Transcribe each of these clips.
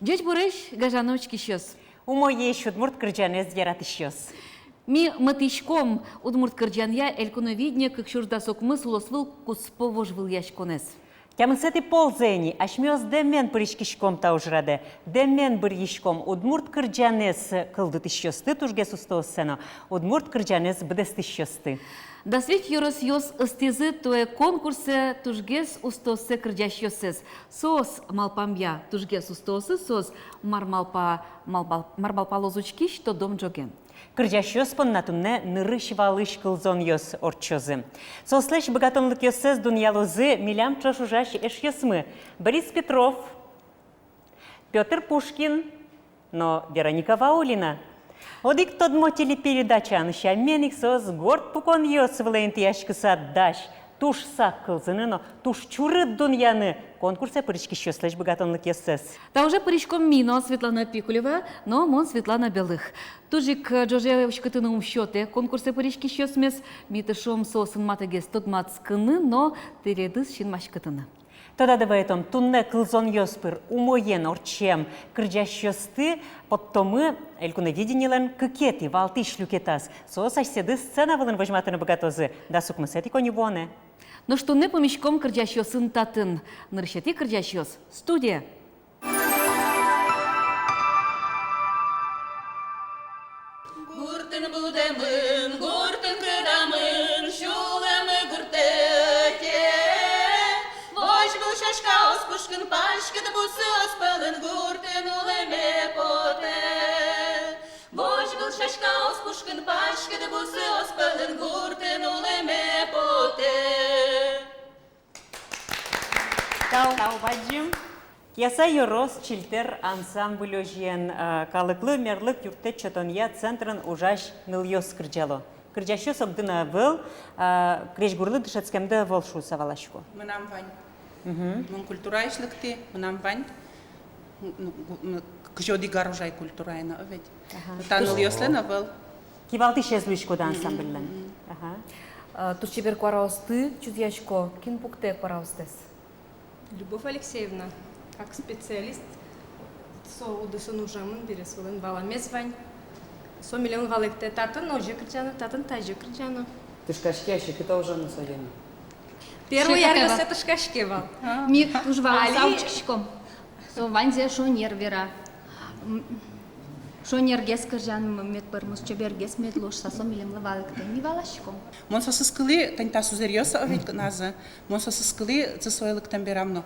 Дядь Бурыш, гажановочки щас. У моей удмурт кырджанез яратышёс. Ми матышком удмурт кырджанья элькуновидне, как шурда сокмы сулосвыл кусповожвыл яшконес. Тямысети ползени, ашмёс демен пыришкишком таужраде, демен быришком удмурт кырджанез кылдытышёсты тужге сустосено, удмурт кырджанез бдестышёсты. Да свет юрос йос ыстезы туе конкурсе тужгес устосы кырджащёсыз. Сос малпамья тужгес устосы, сос мармалпа лозучки, что дом джоген. Кырджащёс поннатунне нырыш валыш кылзон ёс орчозы. Сослеш богатонлык ёсыз дуньялозы милям чошужаш эшьёсмы. Борис Петров, Петр Пушкин, но Вероника Ваулина. Одик тодмо телепередача аныша меник соз горд пукон ёс влейнт яшкыса даш. Туш сак кылзыны, но туш чурыт дуньяны. Конкурсе пырышки щёслеш богатонлык ёсыз. Та уже паричком мино Светлана Пикулева, но мон Светлана Белых. Тужик Джоже Шкатыным счёте конкурсе парички щёсмес, митышом сосын матагес тот мацкыны, но тередыс шин машкатыны. Тогда давайтом тунне кылзон ёспыр умоен орчем кырджащёсты, подтомы элькуновиденилен кыкети валтыш люкетас. Сос ашседы сцена вылын вожматыны богатозы, да сукмысети коневоне. Но что не помещком кырджащёсын татын, нырщети кырджащёс. Студия. Гуртын будемын, гуртын кыдамын, шулемы гуртете. Вож был шашка оспушкын, пашкыды бусы оспылын, гуртын улеме поте. Вож был шашка оспушкын, пашкыды бусы оспылын, гуртын улеме поте. Тау баджим. Яса Йорос Чилтер ансамбль ожен калыклы мерлык юрте чотонья центрын ужаш ныльёс кырджало. Кырджащёс обдына был, крешгурлы дышецкемді волшу савалашку. Мынам вань. Мын культурайшлыкты, мынам вань. Кжоди гаружай культурайна, ведь. Таныл ёслена был. Кивалты шезлышко да ансамбльлен. Туш чебер квараусты, чудяшко, кин пукте квараустес. Любовь Алексеевна, как специалист, со удысын ужамын берес вылын баламез вань. Со миллион валекте татын оже кырджаны, татын тайже кырджаны. Тышкашке, кита уже на садене. Первый яргос это шкашкевал. Ми ужвала саучкишком. Со ванзе шо нервера. Шо нергес кырджан мет пырмус чебергес мет лош со миллион валекте. Ми валашком. Мон со сыскылы, тань тасу зерьёса, ведь наза. Мон со сыскылы, цесойлык тамберамно.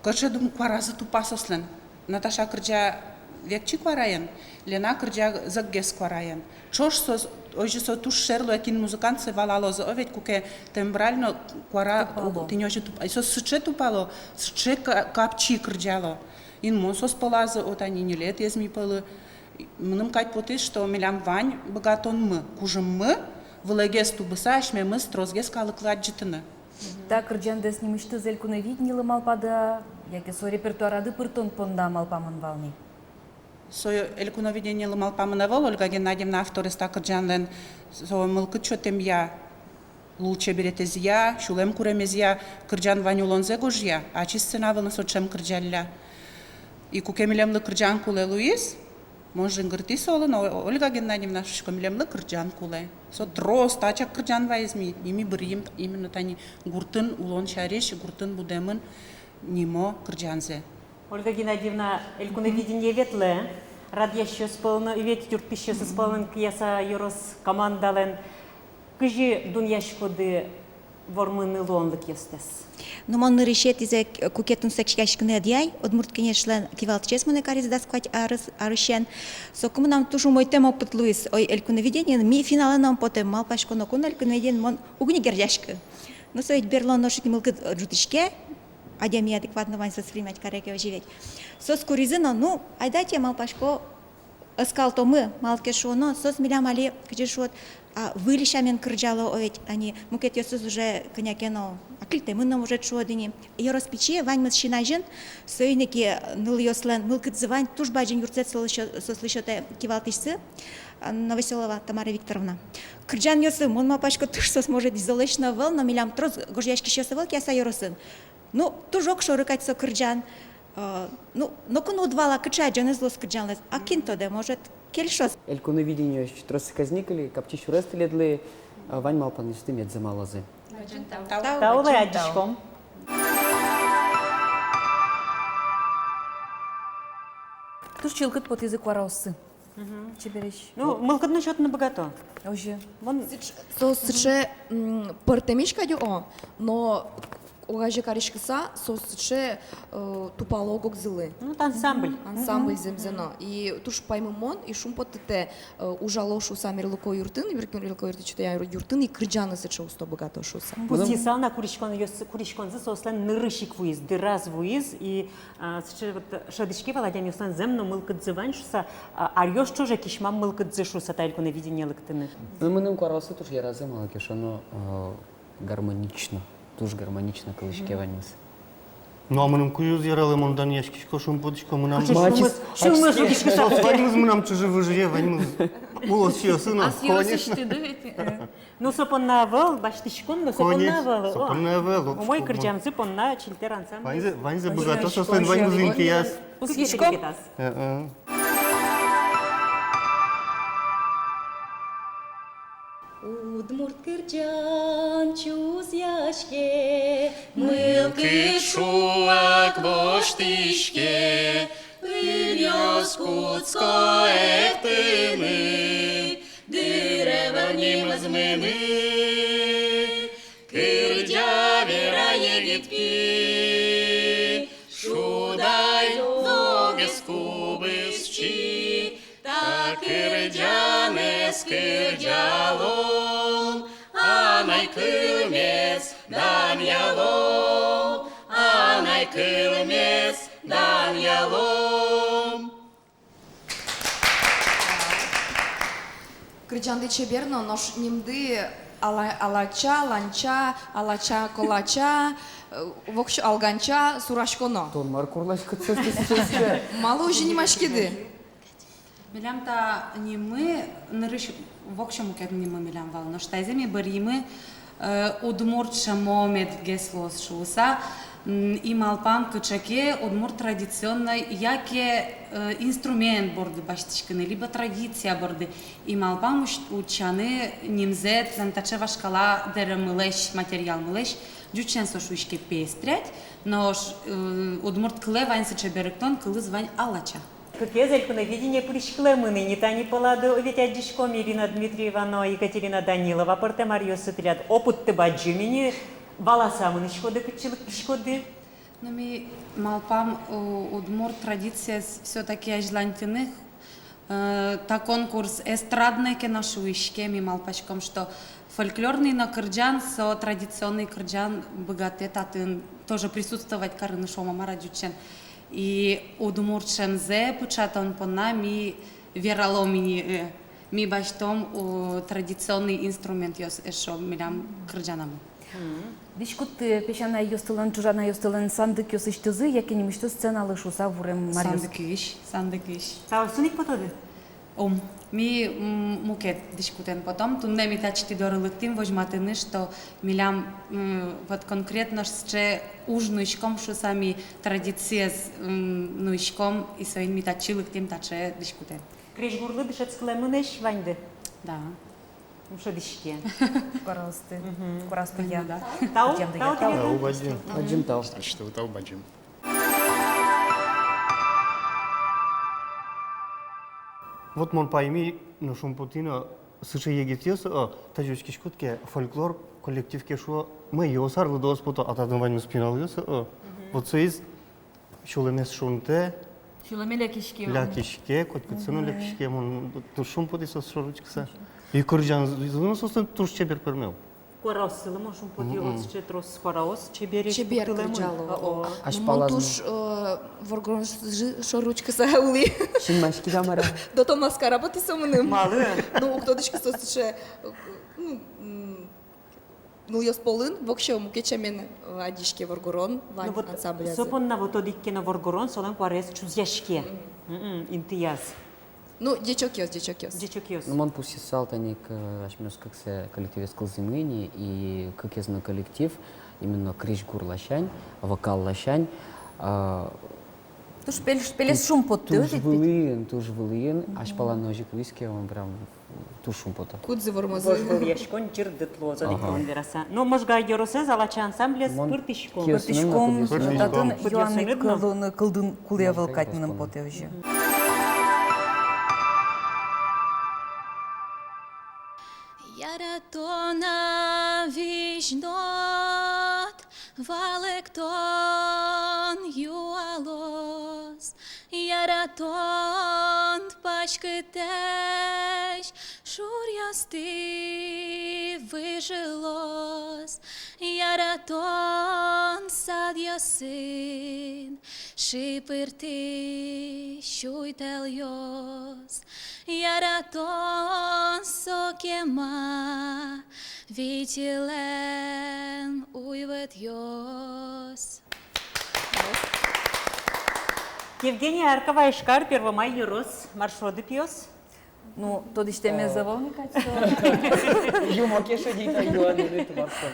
Кырджа дум кваразы тупасослен. Наташа кырджа векчи квараян, Лена кырджа заггес квараян. Чош со ожи со туш шерло якин музыкант се валалоза, оведь куке тембрально квара тинёжи туп. Со сыче тупало, сыче капчи кырджало. Ин мон со спалаза от они не лет езми палы. Мным кать потыш, что милям вань богатон мы, кужым мы, вылегес тубыса, ашме мы строзгес калыклад житыны. Так кырджандес немышты зелькуновиднилы малпада, яке со репертуарады пыртон понда малпамын вални. Со элькуновидение малпамынавал, Ольга Геннадьевна авториста кырджанлен, со мылкы чотем я, лучше беретез я, шулем куремез я, кырджан ванюлонзе гожья, а чи сценавыл на сочем кырджалля. И кукемилемлы кырджан куле Луис, можем гырти солы, но Ольга Геннадьевна шишкомилемлы кырджан куле. Со трос, тачак кырджан вайзми, ими бырьим, именно тани гуртын улон шариш, гуртын будемын, нимо кырджанзе. Ольга Геннадьевна, элькуновидение ветле, рад еще сполна, ведь юрты еще сполна кияса Йорос командален, кыжи дуньяшкоды вормыны лонлык естес. Но мон решет из кукетун секшкашкне дяй, одмурт конечно кивалт честмане кариз дасквать арышен. Сокум нам тушу мой тема опыт Луис, ой элькуновидение, ми финала нам потом мал пашко но кун элькуновидение мон угни гердяшка. Но соить берлон ношик мылкы жутышке, адями адекватно вань соспримать кареке оживить. Сос куризына, ну, айдайте мал пашко, искал то мы, малке шоно, сос милям али, качешот, вылишамен кырджало, овет, они мукет ёсус уже конякено, акильте мы нам уже чуодыни. И распечи, вань мы шинайжен, сойники ныл ёслен, мылкыт звань, туж баджин юрцет сослышоте кивалтышцы, Новоселова Тамара Викторовна. Кырджан ёсы, мон мал пашко туж сос может изолешна вел, но милям трос гожьяшки щёсы вел, кяса ёросын. Ну, тужок шорыкать со кырджан. Ну, но кону двала кача джанез лос каджанлес, а кинто де может кельшос. Элькуновидение троссы казникали, каптищу рестеледли, вань малпан из тымет замалазы. Тауле адишком. Туж чилкат под язык вараусы. Чебереш. Ну, мылкыдны чотны богато. Уже. Вон Сосче портемишка дю, но угаже каришкаса сосче тупалогок зылы. ну, ансамбль. Ансамбль земзено. И туш паймымон, и шум потете ужалошу самир луко юртын, и веркмир луко юрты чута я юртын, и крыджаны сече усто богато шуса. Пустисал на куришконзы сослен нырышик вуиз, дыраз вуиз, и шадышки валадями услен земно мылкыдзы ваншуса, арьёш чуже кишмам мылкыдзы шуса тайльку на видение лыктыны. Ну, мы нам квараусы туж я разы мало киш, оно гармонично. Туж гармонично калышке ваньмыз. Ну, а мы куюз яралы мондан яшкишко шум подышко мы нам. Шумыз кишкыса. Ваньмыз мы нам чуже выживе, ваньмыз. Улос чье сына, конечно. Ну, сопонна вал, баштышкон, но сопонна вал. Сопонна вал. Мой кырджамзы понна чилтер ансамбль. Ваньза богато, сослен ваньмыз инкияс. Пускишком. Удмурт кырджан чуз яшке, мылкы шуак боштишке, пырьёс куцко эктыны, дыреварнимыз мыны, кырджа вера егитки, шудай зогес кубыс чи, та кырджанес кырджалом, анай кылмес дан ялом, анай кылмес дан ялом. Крыджанды чеберно, нош нимды алача, ланча, алача, колача, вокшу алганча, сурашконо. Тон маркурлашка цесты. Мало уже не машкиды. Милям та не мы нырыш в общем как не мы милям вал, но что иземи баримы удмурт шамомет геслос шуса и малпам кычаке удмурт традиционной яке инструмент борды баштичканы либо традиция борды и малпам учаны нимзет зантачева шкала деремылеш материал мылеш дючен сошуишке пестрять, но удмурт кле вань сечеберектон кылыз вань алача. Как я зельку на видение пришкле мы ныне тани поладу, ведь одишком Ирина Дмитриева, но Екатерина Данилова, порте Марьё Сатряд, опыт ты баджимини, баласа мы нишкоды качилык пешкоды. Ну ми малпам удмурт традиция все-таки ажлантиных, та конкурс эстрадный ке нашу ишке ми малпачком, что фольклорный на кырджан со традиционный кырджан богатый татын тоже присутствовать карыны шома марадючен. И удмуртшен зе пучатон пона ми вераломини ми баштом традиционный инструмент ёс эшо милям кырджанам. Дишкут пешана йостылын, чужана йостылын сандык ёс иштызы, яке немишты сцена лышуса вурем Марьёс. Сандыкиш. Сауысыник потоды? Ми мукет дискутен потом, тунне ми тачти дорылыктим вожматыны, что милям вот конкретно ще ужнуишком, что сами традиции с нуишком и своим ми тачилыктим таче дискутен. Креш гурлы дышат склемынеш ваньды? Да. Что дышке? Коросты. Коросты я. Тау? Тау баджим. Баджим тау. Что тау баджим. Вот мон пойми, но шум путина, сыше егитес, тажучки шкутке, фольклор, коллектив кешо, мы его сарлы до спото, а тогда ваню спинал ёс, вот соиз, шулемес шунте, Шуламеля кишки. лякишке, коткицыну лякишке, мон шум путиса шоручкса. И кырджан, ну, собственно, туш чебер пермел. Коросылы можем подъелать, че трос параос, чебереш. Чебер кырджалова. Аш Мон палазны. туш воргон шоручка саули. Шинмашки дамара. До том нас карабаты сомным. Малы. Ну, кто-то сосче, ну, я сполын, вообще мукечамен адишке воргорон, Ну вот ансамбля. сопонна вот одикке на воргорон, солан куарес чузяшке. Интияс. Ну, дечок ёс. Дичок ёс. Ну, мон пусть салтаник, ашмёс как се коллектив скалзымыни, и как я коллектив, именно криш гур лащань, вокал лащань, Туш пелес шум потты. Туж вылын, аш пала ножик виски, он прям туж шум пота. Кудзы вормозы. Божбыл яшкон жирдытло задыктон бераса. Но можга йоросез алача ансамблес пыртышком. Пыртышком, Пыртышком. татын Пыртышком. юанны кылдын кулевал катминын поте уже. Яратона вишнот, валектон юалос, яратон пачкытеш, шурьости выжилос, яратон садьосин, шипырти шуйтельос, яратон сокема, витилен уйвет йос. Евгения Аркова Ишкар, Первомай Юрос, маршруты пьес. Ну, то диште ме заволникать, Юмоке шадита юаны тумарсон.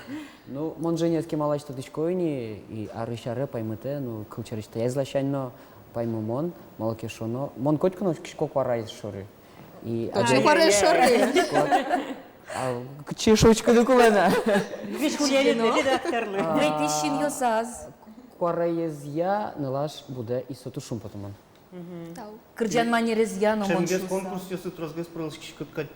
Ну, монженецки малач тодичкойни и арышары паймыте, ну, кылчарышта язлашанно паймы мон, малаке шоно. Мон котькуно кишко кварай шоры. И Точно паре шоры. Чешочка докулена. Виж хуяли редакторлы. Рейтишин йосаз. Кварайез я налаш буде и сотушум потомон. Кырджан манерез я, но мон Чемгес шуса. конкурс ясы трозгес прылышки кыткать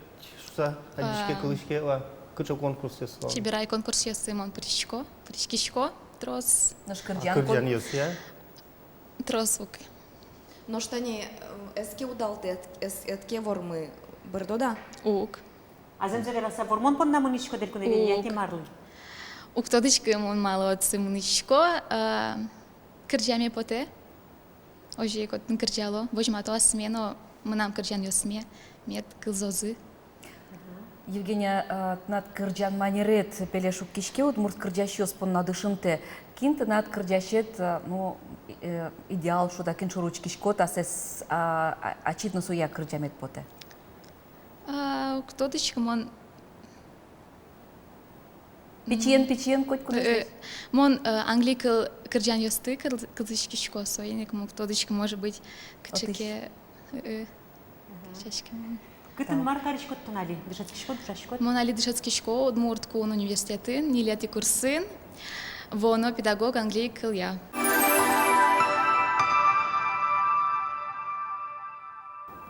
шуса, адишке кылышке ва, кычо конкурс ясы. Чебирай конкурс ясымон причкишко, трос, Наш Кырджан кырджан. ясы, я? трос ук. Но что не эске удалты, эске вормы бырдода. Ук. Азем завераса вормон понна муничко дельку не види, яки марлы. Ук тодичка мон мало от сымуничко, кырджаме поте. Оже кот кырджало, вожма то смено, мнам кырджан йосме, мет кылзозы. Евгения, над кырджан манерет пелешук кишке, вот мурт кырджащи оспон надышынте. Кинт над кырджащет, ну, идеал, что да кинчу ручки шкот, а сес очитно суя кырджамет поте. Ук тодичка мон Печен, коть куда мон англий кырджан йосты, кылзышкишко, соенек мук тодичка может быть кычеке чашке мон. Кытын маркаришко тунали, дышацкишко, дышашко. Мон али дышацкишко, Удмурт кун университеты, нилети курсын, воно педагог англий кылья.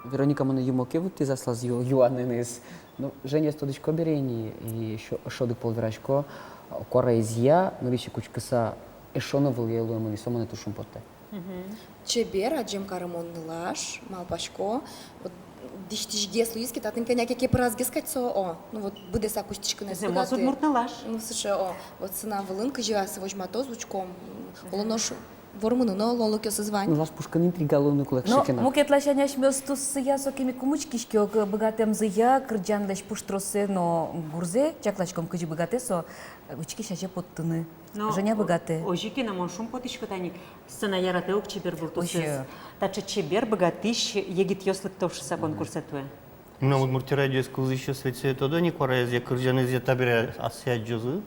Вероника мана юмоке вот ты заслаз юаненес. Ну, Женя стодичко берени и еще шодык полверашко. Кварайез я, наличи кучкаса эшона выльелу мани сомане тушум поте. Чебер, аджем карамон нылаш, малпашко. Вот диштишге слуиски, татынка някеке празгес качсо, о. Ну вот быдеса кустичка на Зимос удмуртналаш. Ну, слушай, о, вот сына вылынка живаса вожмато звучком. Олонош вормыну, но лолоке созвань. Ну, ваш пушкан интригалуны кулак Но шикена. мукетлашаняш мёстус я сокими кумучкишки, богатем зыя, кырджан леш пуштросе, но гурзе, чаклачком кыжи богате, со учки шаче подтыны. Женя богате. Ожики на моншум потишко таник. Сцена яратеук чебер был тусез. Оже. Тача чебер богатыш егит йослык товшиса конкурсатуе. Ну, вот муртирадио скылыще светсе тода не кварайез я кырджанез я табире асия джозы.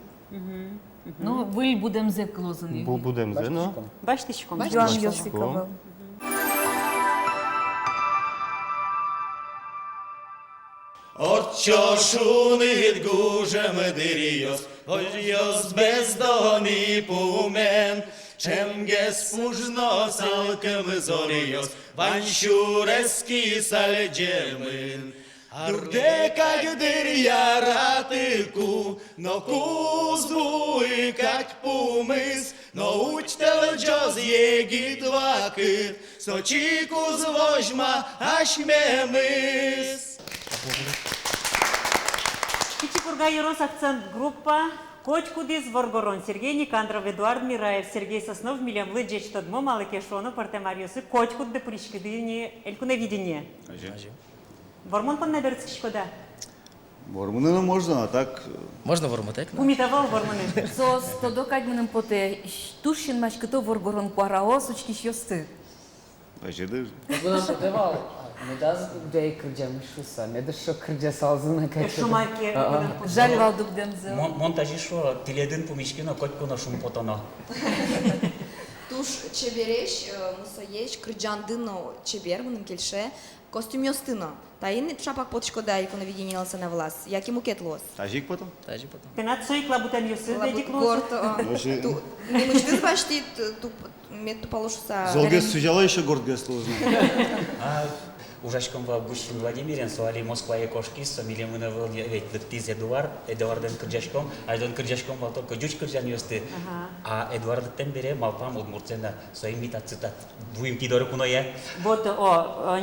Ну, выль будем зе клозаны. Будем зе, но. Баштишком. Юан Йосикова. Orcsosunit gúzsem dirios, hogy jössz bezdani pumen, Csemgesz mužno salkem zorios, vanšureski salđemen. Arde kak dirjaratiku, no kuzbu i kak pumis, no učtel džoz jegit vakit, so čiku zvožma aš memis. Кичикурга Юрос акцент группа Котькудис Воргорон, Сергей Никандров, Эдуард Мираев, Сергей Соснов, Милям Лыджеч, Тодмо, Малыкешону, Партемариусы, Котькуд да Пуричкидыни, Элькуновидение. Вормон пон наберцкишко да. Вормуны можно, а так... Можно вормутек? Умитавал вормоны. Сос тодо кадминын поте, тушин машкото воргорон куарао, сучкиш йосты. Бачыды. Бунан потевал. Медаз дей кырджам шуса, медашо кырджа салзына качы. Шумаки. Жаль валдук демзе. Монтажи шо, тиледин помишкино, котькуно шум потоно. туш чебереш, мусоеш, крыджандыно чебер, мунын келше, костюм ёстыно. Таин шапак потшко да икона видение на влас. Яки мукет лос. Тажик потом? Тажи потом. Тенат сой клабутен юсы дедик лос. Горто. Не мучты башти ту мет положуса. Золгес сужала еще гордгес сложно. Ужашком в Гущин Владимирен, соали Москва и кошки, со милимына ведь тиз Эдуарден Кырджашком, Айдон Кырджашком вал только Джуч Кырджан юсты. А Эдуард Тембере малпам от Мурцена, своим митат цитат. Двуим кидору куноя. Вот,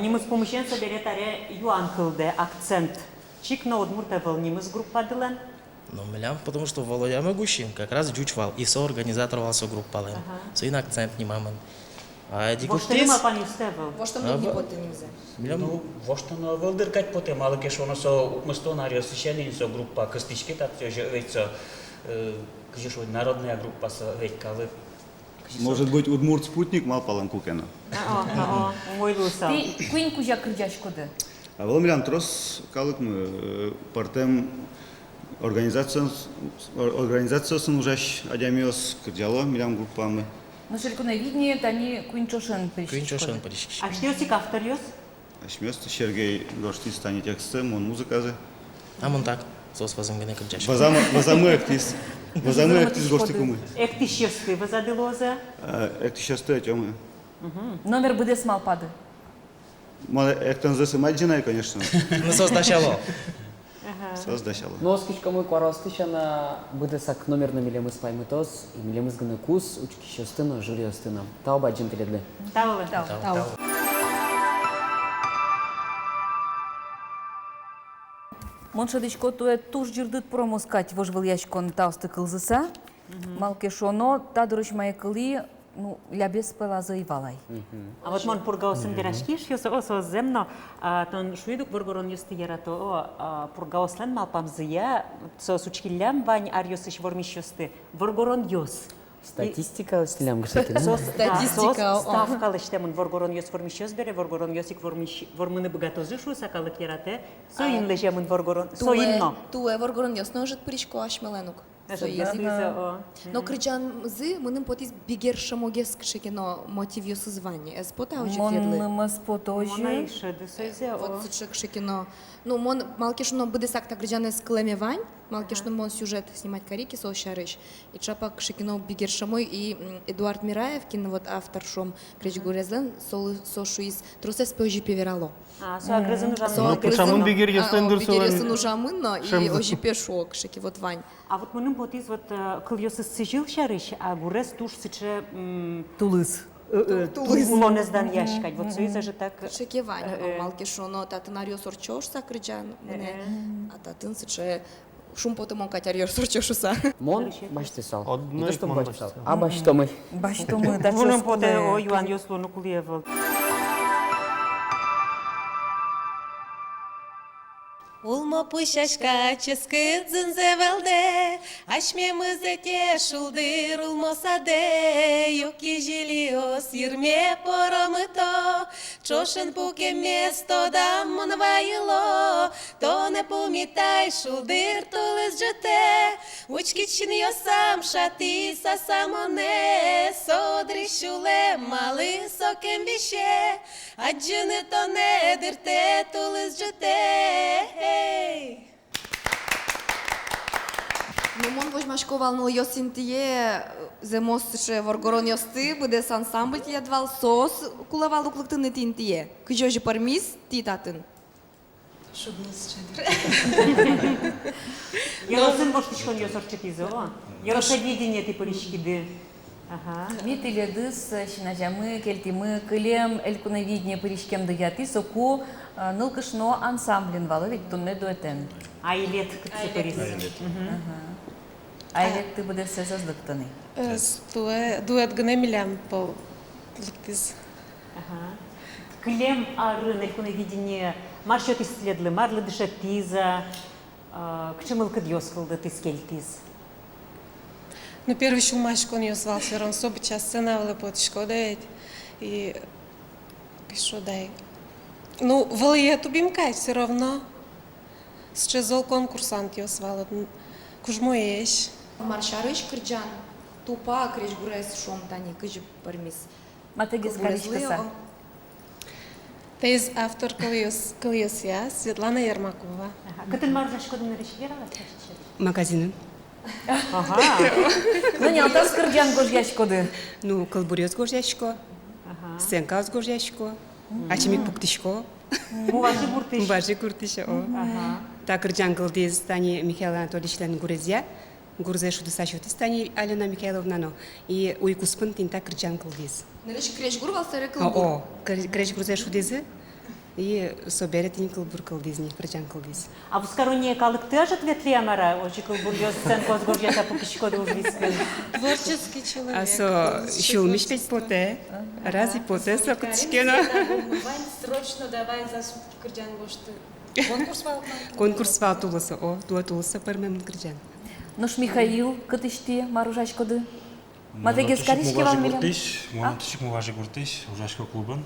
немыс помощенца берет аре юан кылде акцент. Чикно от Муртевал немыс группа дылен. Но милям, потому что Володя Магущин как раз джучвал и соорганизатор валсо группа лен. Соин акцент не маман. А Во что ли малпан юстевал? Во что мы не потянем за. Ну, во что на валдыркать потом, мало кешоно со мастонария священный со группа костички, так все же ведь со, кажется, народная группа со ведь калы. Может быть, Удмурт спутник мал паланкукена. Мой луса. Ти куин кужа крдяшкоды? А волмилям трос калык мы партем организация ужаш адямиос кырджало милям группамы. Ну, шелькуна видни, тани куин чошен Куин чошен перешкоды. паришки. А что если автор юс? Ашмёст Сергей Гошти стани текстом, он музыказы. А мон так. Сос возымгене кырджаш. Вазамы актис. Вазамы актис Гошти кумы. Эх ты щесты возадылоза. Актис счасты атёмы. Номер буде с малпады. Эктон засымаджинай, конечно. Ну сос начало. Создачало. Но скичка мы кваростычана буде сак номер на милемыс паймытос, и милемыс гыны кус, учки щостыно, жюри остыно. Тау баджин теледле. Тавы. Тау. Моншадычко туе туш жирдыт промоскать вожвыл яшкон таусты кылзыса. Малкешоно, тадырыш майкыли, ну, лябес пелазы и валай. А вот мон пургаосын берашкиш, юсы осо земно, тон шуидук варгорон юсты ярато, пургаослен малпам зыя, со сучкилям вань арьосыш вормиш юсты, варгорон юс. Статистика стилям гышеки. Статистика. Ставкалы штемон варгорон юс вормиш юс бере, варгорон юсик вормыны богатозы шу сакалык ярате, соин лежемын варгорон, соинно. Туе воргорон ясно жит пришко ашмеленук. Но крыджан зы мыным потис бигер шамогес кшекино мотив ёсы звание. Эспота аудит ведлы. Моннымыз потожи. Монаише, десойзе, Вот сычек кшекино. Ну, мон малкишно буде сак так крыджан эс клеме вань. Малкишно мон сюжет снимать карики со шарыш. И чапа кшекино бигер шамой и Эдуард Мираев, кино вот автор шом крыч гурезлен, сошу из трусес пожи певерало. А, со агрызын Ну, почему бигер ястендер бигер солен? ясын ужамынно и ожи пешок кшеки вот вань. А вот мыным потис вот кыл ёсы сыжил шарыш, а гурез туш сыче Тулыз. улонездан яшкать. Вот союза же так... Кшеки вань, малкишно татынарио сорчош са крыджан, а татын сыче шум потом он катярио сорчошуса. Мон башты сал. Одно Не то, что мон башты сал. башты. А башты мы. Башто мы да Мыным поте о Юан Ёслону кулиевал. Улма пышашка ческы дзынзевелде, ашмемызы те шулдыр улмосаде, юки жилиос ерме поромыто, чошен пуке место да мунвайло, то не помитай шулдыр тулыз жете, учкичин йосам шати сасамоне, содри шуле малы сокем бише, аджыны то не дырте тулыз жете. Ну, мон возьмашко валнул йосинтие, земостше воргорон йосты, буде с ансамбль тие двал сос, кулавал уклыктыны тинтие. Кыжожи пармис титатын. Шубнус чедр. Яросен боштичкон ёсорчет изо. Яросоведение ты поричкиды. Мит иледыс, шинажамы, кельтимы, кылем, элькуновидение паришкем даяты, соку нылкышно ансамблин валы, ведь тунне дуэтен. Айлет кытсы парис. Айлет ты будешь создыктаны. Дуэт гнемилям по ликтиз. Клем арын элькуновидение маршот исследли, марлы дышатиза, к чему лкадьёскалды ты скельтиз. Ну, первый шумашко он ее звал, все равно особо час сцена вала потишко дает. И что дай. Ну, валия тубимкать все равно. Сейчас зол конкурсант ее звал. Кужмо ешь. Маршарыш крыджан. тупа креш гурес шом тани кыжы пармис. Матегес Каричкаса. Тез автор кылыйыз я, Светлана Ермакова. Кытын маржашкодын нырышвера? Магазинын. Ага. Ну, не алтас кырджан гожьячкоды. Ну, кылбурёз гожьячко, сенказ гожьячко, ачимик пуктишко. Муважи гуртыш. Муважи гуртыш, о. Та кырджан кылдез тани Михаил Анатольевичлен гурезия, гурзе шуды сачотис тани Алена Михайловна, но и уйкуспын тинта кырджан кылдез. Нырыш креш гур валсары кылбур. О, креш гурзе шудезе, и соберет тин кылбур кылдезни, кырджан кылдез. А в скороне калык ты аж ответли амара, очи кылбурьёз сценкоз гожьята пукишкоды ужвискын. Творческий человек. А со шулмиш петь поте, рази поте со кутишкена. Вань, срочно давай за кырджан гошты. Конкурс вал. Конкурс вал тулысы, о, туа тулысы пырмем кырджан. Нуш Михаил, кытышти маружачкоды. Матегес Карички вам милям. Монтышик муважи гуртыш, ужашко клубын.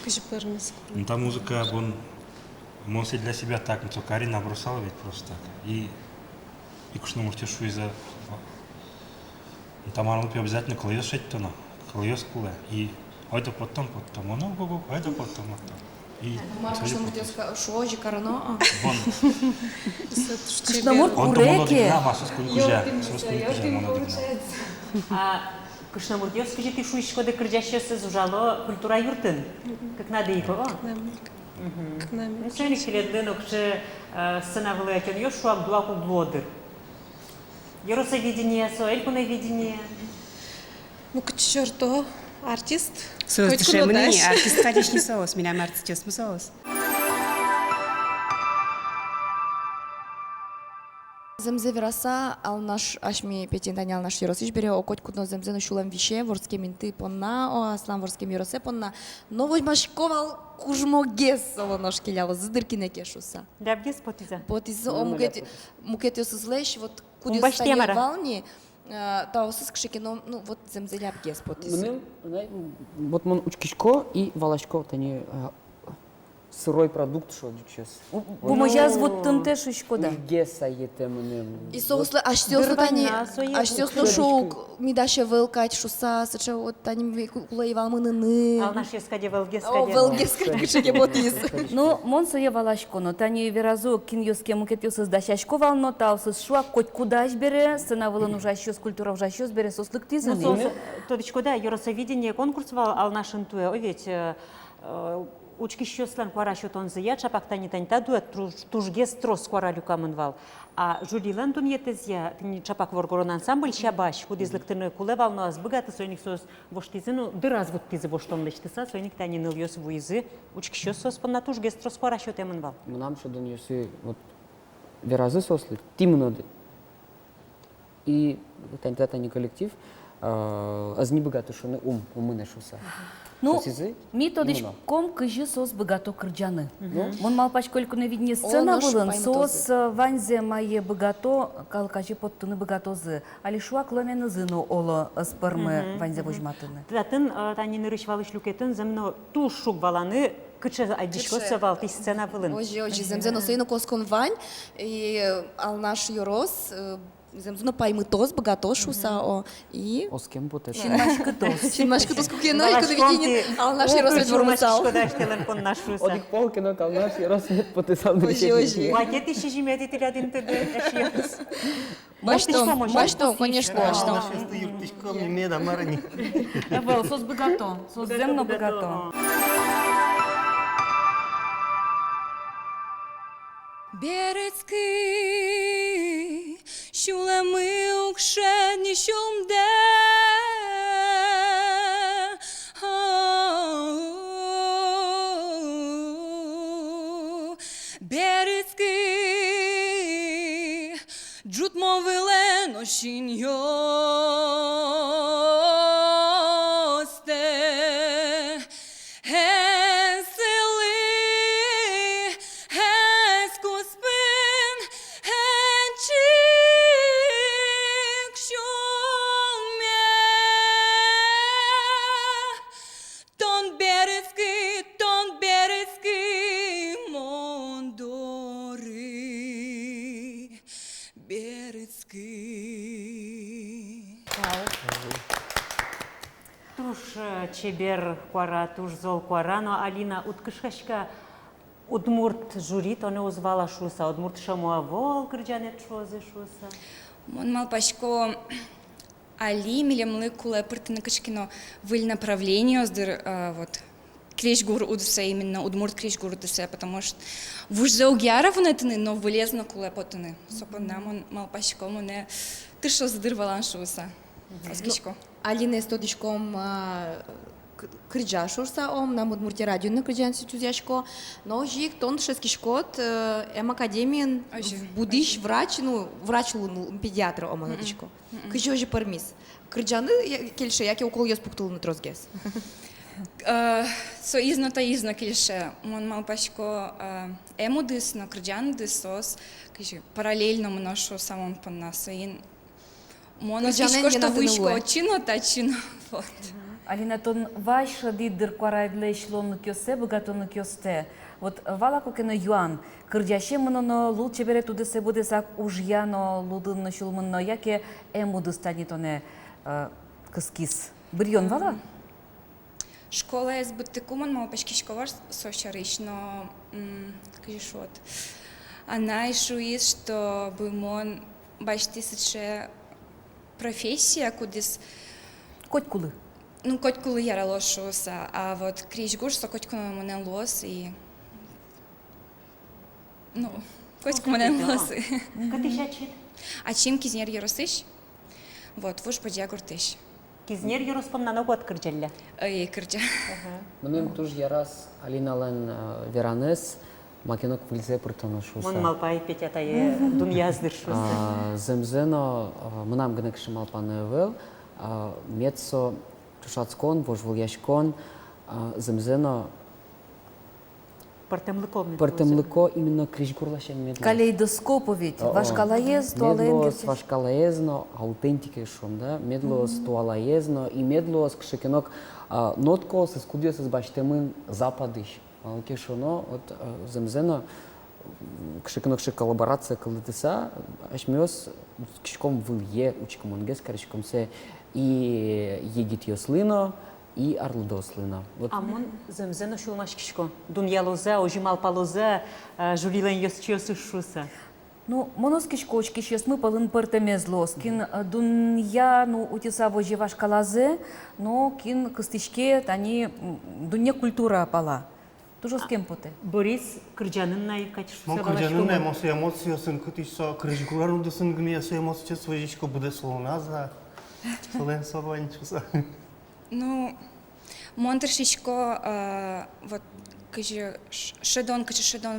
Кыжы пармис. Та музыка, он все для себя так, но Карин набросала ведь просто так. И кушно можете шу из-за... Там оно обязательно клеёс шесть тона, клеёс куле. И это потом, оно гого, это потом. И Маркушна муртёска шожи карано. Кышнамур куреки. Кышнамурдёв, скажите, шуишкоды кырджащёсы зужало культура юртын. Как надо их, о? К нам. Ну, сегодня келедлен, что сцена вылетен, ё шуак дуаку блодыр. Еросовидение, соэлькуновидение. Ну, к черту, артист. Соус дешевле, артист кадишний соус, меня артист соус. Земзе вераса, ал наш ашми петин танял наш еросиш бере окоть кудно земзе на шулам више, ворске минты понна, о аслам ворске еросе понна. Но возьмашковал кужмогес, ово наш келяло, задырки не кешуса. Лябгес потиза. Потиза, о мукет ёсызлеш, вот куди Умбаш стане темара. вални, та осыз кшекено, ну вот земзе лябгес потиза. Вот мон учкишко и валашко, вот они сырой продукт, что сейчас. Бумажаз вот тынте шишкода. Геса етем. И соуслы, аж сёслы тани, аж сёслы шоу мидаше вылкать шуса, сыча вот тани кулаевал мыныны. А наш ескаде велгескаде. О, велгескаде кшеке потиз. Ну, монсо я валашко, но тани веразу киньёске мукет ёсыз дашашко вално, таусыз шуа коть кудаш бере, сцена вылын ужащёс, культура ужащёс бере, сослык тизын. Ну, тодичко, да, еросовидение конкурс вал, ал нашин туе, о ведь учкищёслан кварашо тонзыя, чапактани таньта дует, тужгес трос квара люкамын вал. А журилан тун етезя, тени чапак воргорон ансамбль шабаш, худизлыктыны куле вал, но аз богаты сойник сос воштизыну, дыраз вот тизы воштон лечтыса, сойник тани ныл ёс вуизы, учкищёсос понна тужгес трос кварашо темын вал. Нам что дон ёсы, вот, веразы сослы, тимноды. И таньта тани коллектив, аз не богаты шоны умы нашуса. Ну, ми тодиш ком кыжы сос богато кырджаны. Мон малпач колькуна видне сцена вылын, сос ванзе мае богато, калкажи подтуны богатозы. Али шуак ломены зыну оло спырмы ванзе вожматыны. Татын тани нырыш валыш люкетін земно туш шук валаны, кычы айдишкосы вал, ты сцена вылын. Ожи, земзе носейно коскон вань, и ал наш юрос, земзуна паймытоз, богатоз шуса, о, и... О, с кем будто? Шинмашкытоз. Шинмашкытоз кукено, и куда видение, ал наш юрос ведь вормысал. Одик полкино, кал наш юрос ведь потысал. Ожи. Лакет еще жимет и рядин ты дашьёс. Мачто, конечно, мачто. Был сос богато, сос земно богато. Берецкий, шулами укшедні шумде. Берецкий, джут мовиле ношіньосте. Берецкий. Туш чебер куара, туш зол куара, но Алина уткышкашка удмурт жюри, то не узвала шуса, удмурт шамуа вол кырджанет шуазы шуса. Мон малпашко Али милемлы куле пыртыны кышкино выль направление оздыр вот Кришгур удусе именно удмурт Кришгур удусе, потому что вуж за угяров нетыны, но вылезно куле потыны. Сопонда мон малпашко моне ты что задыр валаншуса. Аскишко. Алина стодишком крыджа шурса ом на Удмуртии радио на крыджанси тузяшко, но жик тон шескишкот академиен будиш врач, ну врач лун педиатр ом анадишко. Крыджо же пармис. Крыджаны кельше, яки около ёс пуктул на трозгес. Со изно та изно кельше. Мон малпашко эмудис на крыджан дисос, кельше параллельно мношо самом поннасоин. Мон аскишко что вышко чино та чино. Вот. Алина, тон вайша диддер кварайдле шлон кёсе, богатон кёсте. Вот вала кукено юан, кырдяще мыноно лул чебере тудесе будесак ужьяно лудын шулмынно, яке эмуды станет оне кыскис. Бирьон вала? Школа из Бутыкуман, мало почти школа сошарыш, но кажешот. Она еще есть, что бы мон бачти сыче профессия, кудис. Коть кулы. Ну, коть кулы яра лошуса, а вот крич гуш, со коть кулы мене лос и ну, коть кулы мене лос. Катышачит. А чем кизнер яросыш? Вот, вуж подья гуртыш. Кизнер яруспом на ногу открыджалля. Ей кырджа. Мнем туж ярас Алинален веранес, макинок выльзе пыртоно шуса. Мон малпай петятае дуньяздыр шуса. Земзено мнам гнекши малпаны вел, мецо Чушацкон, вожвольяшкон, земзено Партемлыко именно кришгурлашен медло. Калейдоскоповить, вашкалаез, туалаез. Вашкалаезно, аутентике шум, да, медло с туалаезно и медло с кшекенок нотко с скудио с баштемын западыш. Малки шуно, вот земзено кшекенок ше коллаборация коллетеса, ашмёс кшком вылье учком онгес, корочком се и егитьослино, и арлдослина. Вот. А мон земзено шулмаш кишко. Дуньялоза, ожимал палоза, журилен ёсчёсы шуса. Ну, моноскиш кочки сейчас мы полын пыртемезлос. Кин дунья, ну, утеса вожи ваш калазе, но кин костичке, тани дунья культура пала. Тоже с кем поте? Борис кырджанын най качышса Мон кырджанын най мон эмоциясын кытышса крыжгурарун дысын гме со эмоция свежичко буде слоназа. Солен собанчуса. Ну, монтершичко, вот, каже, шедон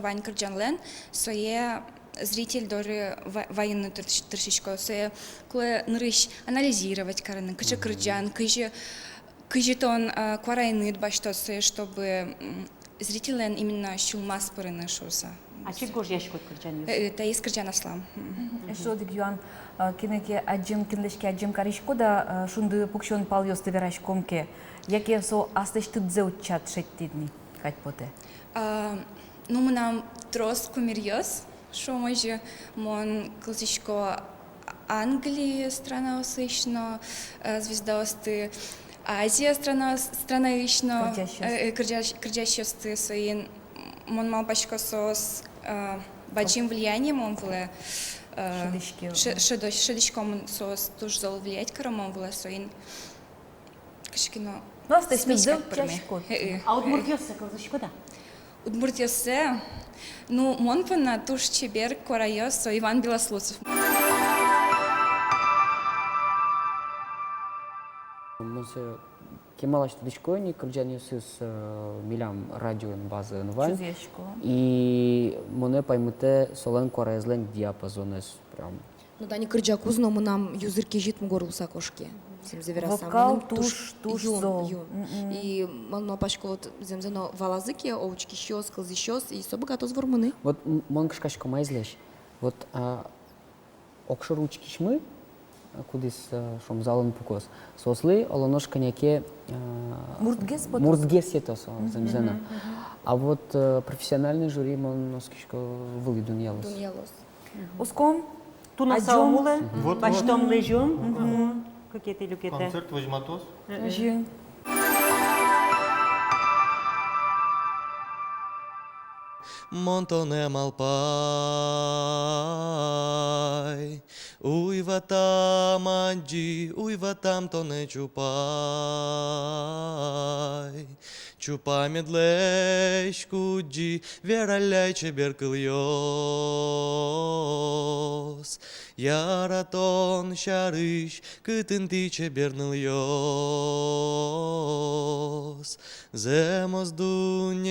вань кырджанлен, сое зритель доры военную тершичко, сое кое нырыш анализировать караны, каже кырджан, каже тон кварайнит баштосы, чтобы зрителен именно щулма споры шуса. А че гож яшкот кырджан ёс? Это есть кырджан аслам. Что дик юан кинеке аджим кинлешке аджим каришко да шунды пукшон пал ёсты верашкомке. Яке со астеш тыдзе учат шеттидни кать поте? Ну, мы нам трос кумирьёс, шо може мон классичко Англии страна осыщно, звезда осты Азия страна ищно, кырджащосты своин, мон мал пачко сос бачим влиянием он вле шедичком сос туж зол влиять каром он вле своин кашкино. Ну, астеш тыдзе учашко. А удмуртёсы классичко да? Удмуртёсы, ну, мон пана туж чебер корайос Иван Белослуцев. Монсе кемалаш тудичкони кырджаниосыз милям радиоен базы нвань. И моне паймыте солен корайзлен диапазонес прям. Ну да, не кырджа кузно, мы нам юзырки житм горлуса кошки. Вокал туш зол. И мано пашко вот земзено валазыки, оучки щёс, кылзы щёс, и собы готов ворманы. Вот мон кышкашко майзлеш. Вот окшыр учки шмы, кудис шом залын пукос. Сосли олонош коньяке муртгес етос земзено. А вот профессиональный жюри мон носкишко вылы дуньялос. Ускон Ту на саумуле, баштом лежом. Кукети люкете. Концерт возьматос. Жи. Montone malpai, uivatam agi, uivatam tone chupai. Чупа медлечку ди, вераляйче беркыльос. Яратон шарыш, кытынтиче берныльос. Земос дунеиш.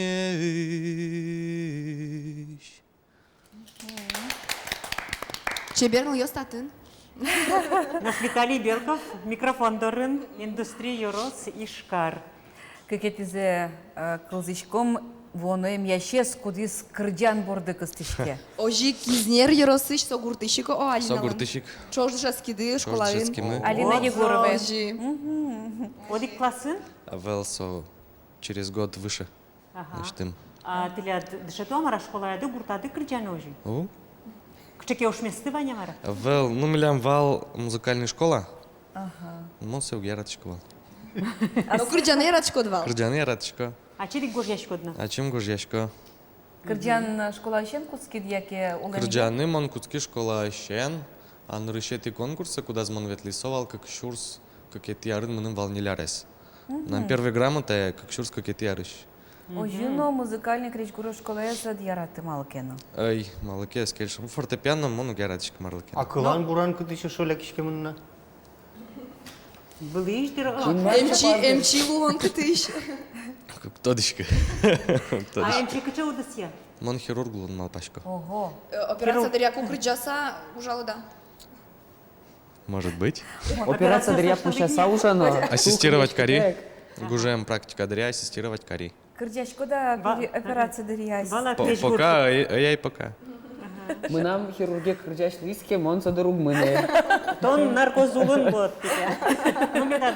Чебернул ее статын. Наш Виталий Белков, микрофон дорын, индустрия Юрос и Шкар. Кекетизе кылзичком воноем яшес кудис кырджан борды кыстышке. Ожи кизнер еросыш согуртышик о Алина. Согуртышик. Чождышаскиды школарын. Алина Егорова. Одик классын? Велсо через год выше. Значит, им. А тилят дышету амара школа яды гуртады кырджан ожи. О? Кчеке уж месты ваня мара? Вел, ну милям вал музыкальная школа. Ага. Мосе угератчикова. Но кырджаны радшкодвал. Кырджаны ратчика. А чирик гожьяшкодна? А чем гожьяшко? Кырджан школа щен куцки дьяке улен. Кырджаны мон куцки школа щен. А на решети конкурса, куда змон ветлисовал, как шурс, как эти арын мным волнилярес. Нам первый грамота, как шурс, как эти ярыш. Ожино музыкальный кричгуру школа за дьяраты малкена. Ай, малаке, скельшим. Фортепиано мону гератчик марлаке. А кылан буран кытыше шоля кишкемынна? Былыш дыр. МЧ луон кытыш. Ктодышка. А МЧ кыча удысья? Мон хирург лун малпашко. Ого. Операция дыряку кырджаса ужалы да. Может быть. Операция дыря пущаса уже, но... Ассистировать кари. Гужем практика дыря, ассистировать кари. Кырджашко да операция дырясь. Пока, я и пока. Мы нам хирурги кырджаш лиске, мон содоруг мыне. Тон наркозулын бот. Ну, медат.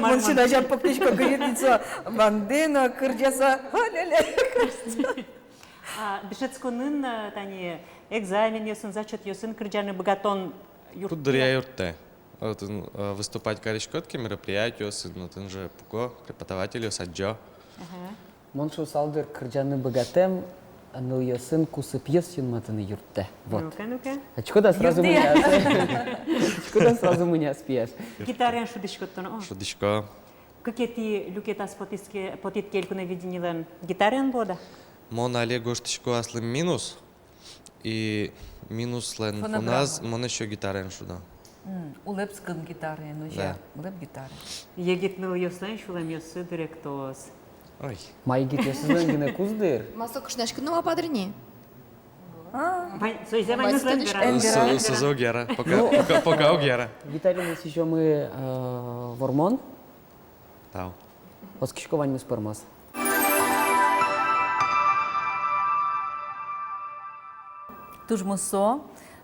Он сюда же покличка говорится, бандена, кырджаса, Дышецконын, тани, экзамен ёсын, зачет ёсын, кырджаны богатон Тут дыря юрте. Выступать каришкотки, мероприятия, ну ты же пуко, преподаватель, саджо. Мон шо салдыр кырджаны богатем, но ее сын кусы пьесен матаны юрте. Вот. Ну-ка. А чего да сразу меня? Чего да сразу меня спишь? Гитарян шудышкоттон. Шудышко. Какие ты люкетас потитки элькуна виденилен? Гитарян бода? Мон але гоштышко аслым минус. И минус лен фоназ, мон еще гитарян шуда. Улепскын гитары, ну же, улеп гитары. Егитнул ёслен шулем ёсы директос. Ой. Май гит ёсызлен гіне куздыр. Масо кышнашкыны ападрыни. Сөйзе вайны Сузо гера, пока огера. Виталий, еще мы вормон. Тау. Оскишко вань мы спармас. Туж мусо,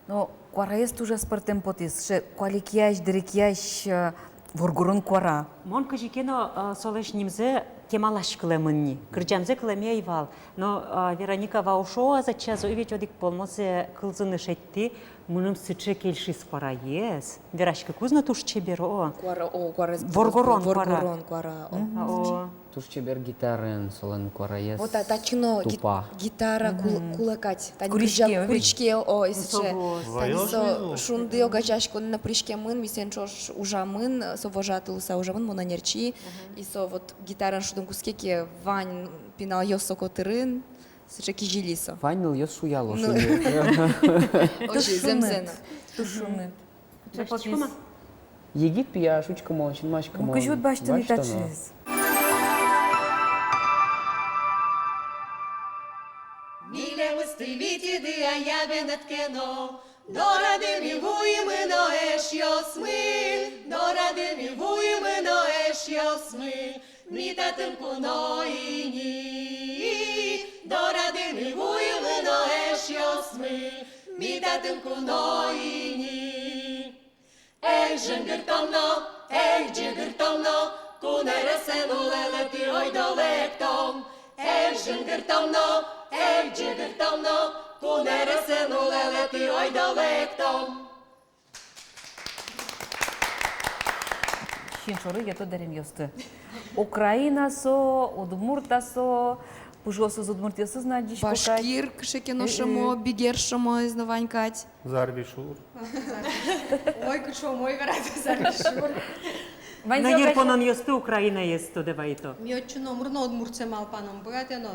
но куараес туже спартем потис, ше куаликияш, дирикияш, воргурун куара. Мон кажикено солеш нимзе темалаш кылемынни. Кырджамзе кылеме айвал. Но Вероника Ваушова за час ведь одик полмозе кылзыны шетти, мыным сыче кельши спараес. Верашка кузна туш чеберо. Воргурон куара. Туш чебер гитарын, солен куараес. Вот тачно гитара кулакать. Куричке о исче. Танисо шунды огачашко на пришке мын, мисенчош ужамын, со вожатылса ужамын монанерчи. И со вот гитара шудым кускеке вань пинал ёсо котырын. Сычеки жилисо. Вань ныл ёс шуяло. Ожи земзена. Тушуны. Егит пия шучка мон, чинмашка мон. Ну кажут башты не тачыз. Милем стримитиды, а я бенеткено. Дорадеми вуймы, но эш ёсмы. Дорадеми вуймы, но эш ёсмы. Митатым куноини. Дорадеми вуймы, но эш ёсмы. Митатым куноини. Эх, жыгыртомно, кунересен улелети ой долектом. Эх, жыгыртомно, кунересен улелети ой долектом. киншоры ето дерем ёсты. Украина со, Удмурта со, пужосыз Удмуртиясыз надиш Башкир, кшекино шамо, бигер шамо, изнаванькать. Зарвишур. Ой, кучо, мой гарат, зарвишур. Нагир понон ёсты Украина ёсты, девайто. Ми отчино мурно Удмуртце малпаном богатено.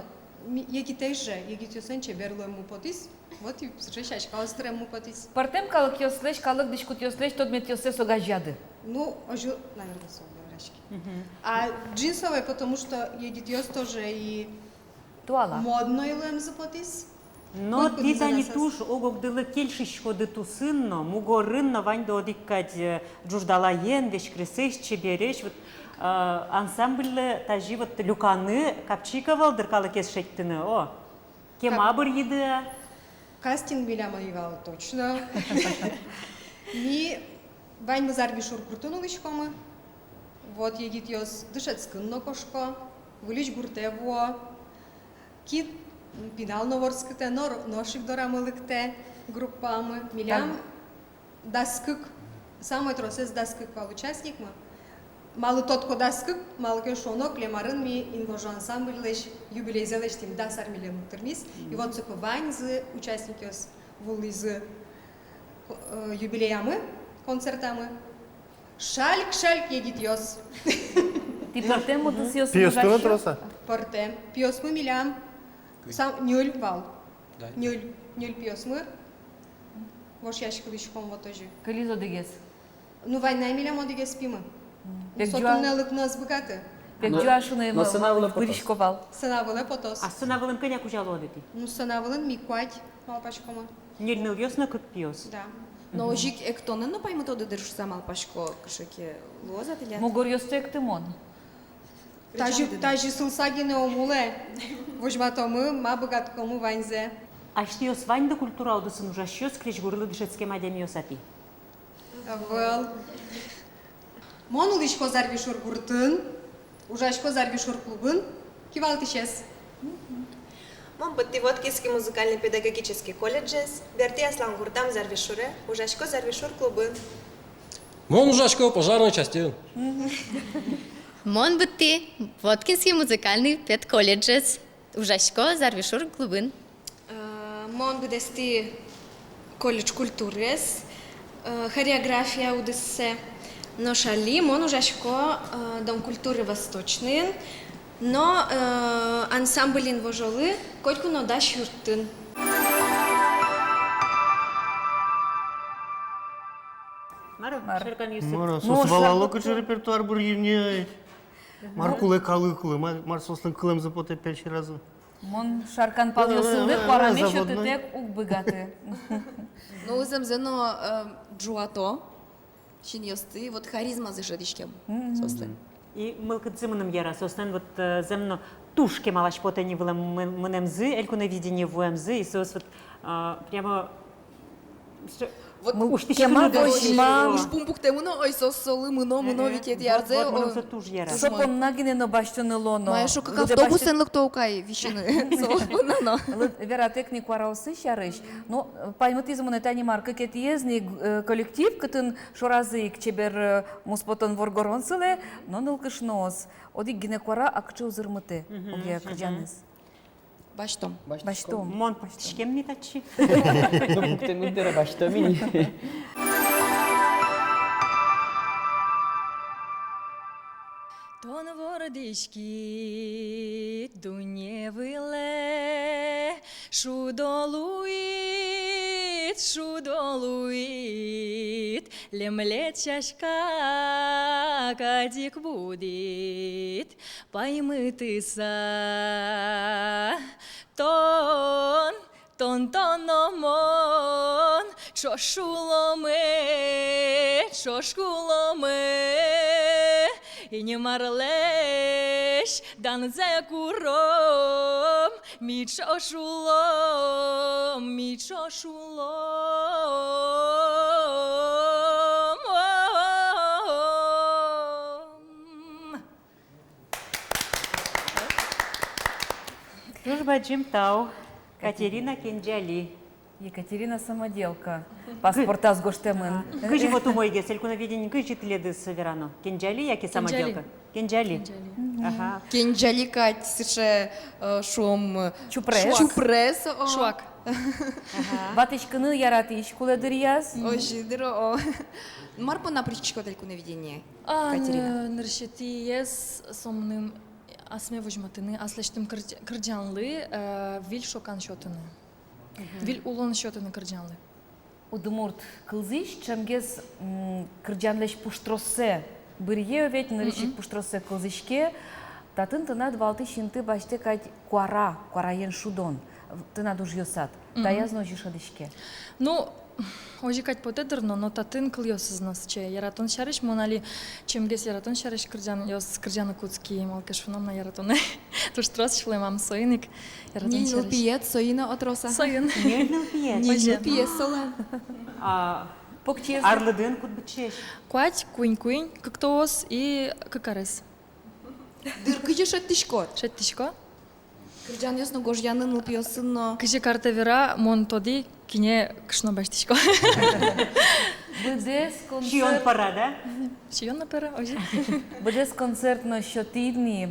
Егитейже, егитюсен чеберло му потис. Вот и срешач, калстре му потис. Партем калык ёслеш, калык дишкут ёслеш, тот мет ёсе согажады. Ну, ожу, наверное, собирашки. А джинсовые, потому что егитюс тоже и Туала. модно илуем за потис. Но ти да ни туш огок дылы кельшишко ды тусынно, муго рынно вань до диккать джуждалаен, вещь кресеш, чебереш, вот ансамбль тажи вот люканы капчиковал дыркалы кес шеттыны, о. Кемабыр еды. Кастинг биляма игал точно. Ми вань мы зарбишур куртунулышкомы. Вот егитюс дышать скынно кошко, вылич гуртево, кит пинал новорските, ношик дорамылыкте группамы, милям даскык, самый тросес даскык пал участник мы. Малы тотко даскык, малы кешонок, лемарын ми инвожу ансамбль леш, юбилей зелеш тим дасар милем термис. И вот цепы вань з участники с вулы з юбилеямы, концертамы. Шальк едит йос. Ти партем от си Пиёстуна троса? Партем. Пиос мы милям. Сам нюль вал. Нюль пиос мы. Вош ящик вишком вот тоже. Кализо дегес. Ну война милям одегес спима. Пек Сотуннелык нас богаты. Пекджуашуны Но сынавылы потос. выришковал. Сынавылы потос. А сынавылым кеня кужало одети? Ну сынавылын миквать малпачкома. Нельныл ёсно как пьёс. Да. Но ожик эктонен, но пойму то дедерш сама пашко, кшеки лозат или? Могор ёсты эктемон. Тажи сылсагине омуле. Вожматомы, ма богаткому ваньзе. А что ёс вань да культура одысын ужас ёс клеч гурлы дышецке мадем ёсати? Вел. Мон улишко зарвишур гуртын, ужашко зарвишур клубын, кивалтишес. Мон Баттивоткинский музыкально-педагогический колледж, Берти Аслан Гуртам Зарвишуре, Ужашко Зарвишур клубы. Мон Ужашко пожарной части. Мон Батти, Воткинский музыкальный педколледж, Ужашко Зарвишур клубын. Мон Бдести колледж культуры, хореография удессе. Но шали, мон Ужашко дом культуры восточный. Но ансамбль инвожолы, котку но да шуртын. Мара, сосвалало кучу репертуар бургивне. Маркуле калыкулы, мар сослын кылым запоте 5 разы. Мон шаркан пал ёсылы, параме шөты тек ук быгаты. Ну, земзено джуато, чин ёсты, вот харизма зашедишкем, сослен. И мылкыцымыным яра, соснен вот земно тушке малаш потени вылам мынемзы, эльку на видение вуэмзы, и сос вот прямо... Вот уж ты тема шкуна уж пумпуктему, но ой сосолы, мыно витет ярзе. Вот мынымсы туж яра. Сопон нагинено баштыны лоно. Моя шо как автобусен лыктоукай вещины. Вера техник вараусы шарыш. Но пайматизмын это не марка кетиезный коллектив, кытын шоразы кчебер муспотон воргоронсылы, но нылкышнос. Одик гинеквара акчу зырмыты. Оге кыржаныз. Баштом. Баштом. Мон тишкем не тачи. Ну, пуктемындера баштомини. Тон вордички дуневыле, шудолуит, лемлет чашка, кадик будет, паймытыса, тон номон, шошкуломе, и не марлеш, дан за куром, мичо шулом. Служба Джим Тау, Катерина Кенджали. Екатерина самоделка. Паспорта с гоштемын. Кыжи вот умойге, селькуна видение кыжи тиледы саверано. Кенджали, яки самоделка? Кенджали. Ага. Кенджали кать, сыше шум Чупрес. Чупрес. Шуак. Батышкыны яратыш куледырияз. Ой, жидро. Марпо на причко тельку наведение. Катерина. Ныршети ес сомным асме вожматыны, аслештим кырджанлы, вил шокан шотыны. Вил улон шотыны кырджанлы. Удмурт кылзыш, чемгез кырджанлеш пуштросе. Бырье ведь нырышик пуштросе кылзышке. Татын тынат валты шинты башты кать куараен шудон. Тынат уж йосат. Та я знаю шадышке. Ну, ожи кать потедерно, но татын кыл йосыз нас че. Яратон шариш монали, чемгез яратон шариш кырджан йос кырджаны куцки малкашуном на яратоне. Туш трос шлемам соиник. Не лпиет, соина отроса. Соин. Не лпиет. Не лпиет, солен. Арлыдын кут бычеш. Куать, куинь, кактоос и какарес. Дыркыжы шеттишко. Шеттишко? Кырджан ясно гожьянын лпиосынно. Кыжы карта вера, мон тоди кине кшно баштишко. Бъдес Чион концерт. пара, да? Чион на пара, ожи. Бъдес концерт на щотидни.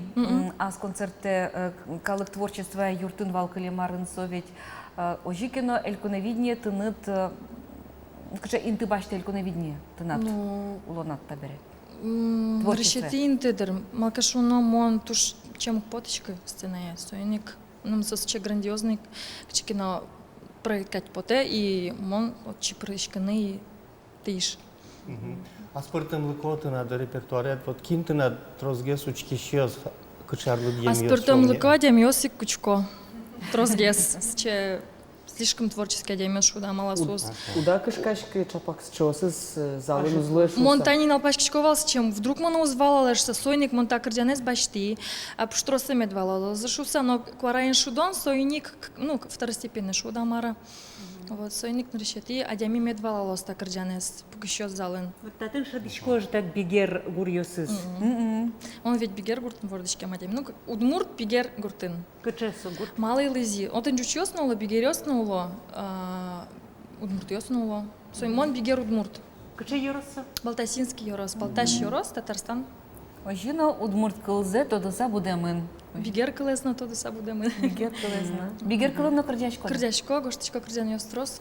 Аз концерте калък творчества юртын валкали марын совет. Ожикено елконевидния тънат. Кача инты баште елконевидния тънат. Улонат табере. Решети интедер. Малкашуно мон туш чем потичка сцена е. Соеник нам с че грандиозник, че кино проект кать поте и мон от че прышканы и тиш. Аз пъртам лъкота на репертуарият под кинта на трозгес учкишиос качарлы дьем. Аз пъртам лъкодям Йосик Кучко. Трозгес, че слишком творческий даймеш шуда малосос. Куда кашкашка чапак с чосыз залын узлыш. Монтани налпашкичковал с чем? Вдруг мона узвала лишь сойник монтакардянес башти, а пштроса медвала. Зашуса, но квараин шудон, сойник, ну, второстепенный шуда мара. Вот, сойник на решети, а дями медвала лоста кардянес, пока еще залын. Вот татын шадышко же так бигер гурьосыз. Он ведь бигер гуртын вордышке мадями. Ну, удмурт бигер гуртын. Кычесо гурт. Малый лызи. Он чуть ёснуло, бигер ёснуло, удмурт ёснуло. Соймон бигер удмурт. Кыче йоросы? Балтасинский йорос, Балташ йорос, Татарстан. Ожино удмурт кылзе, то доса будемын. Бигер кылезна, то доса будемын. Бигер кылезна. Бигер кылын на кырдяшко. Кырдяшко, гоштичко кырдян ёстрос.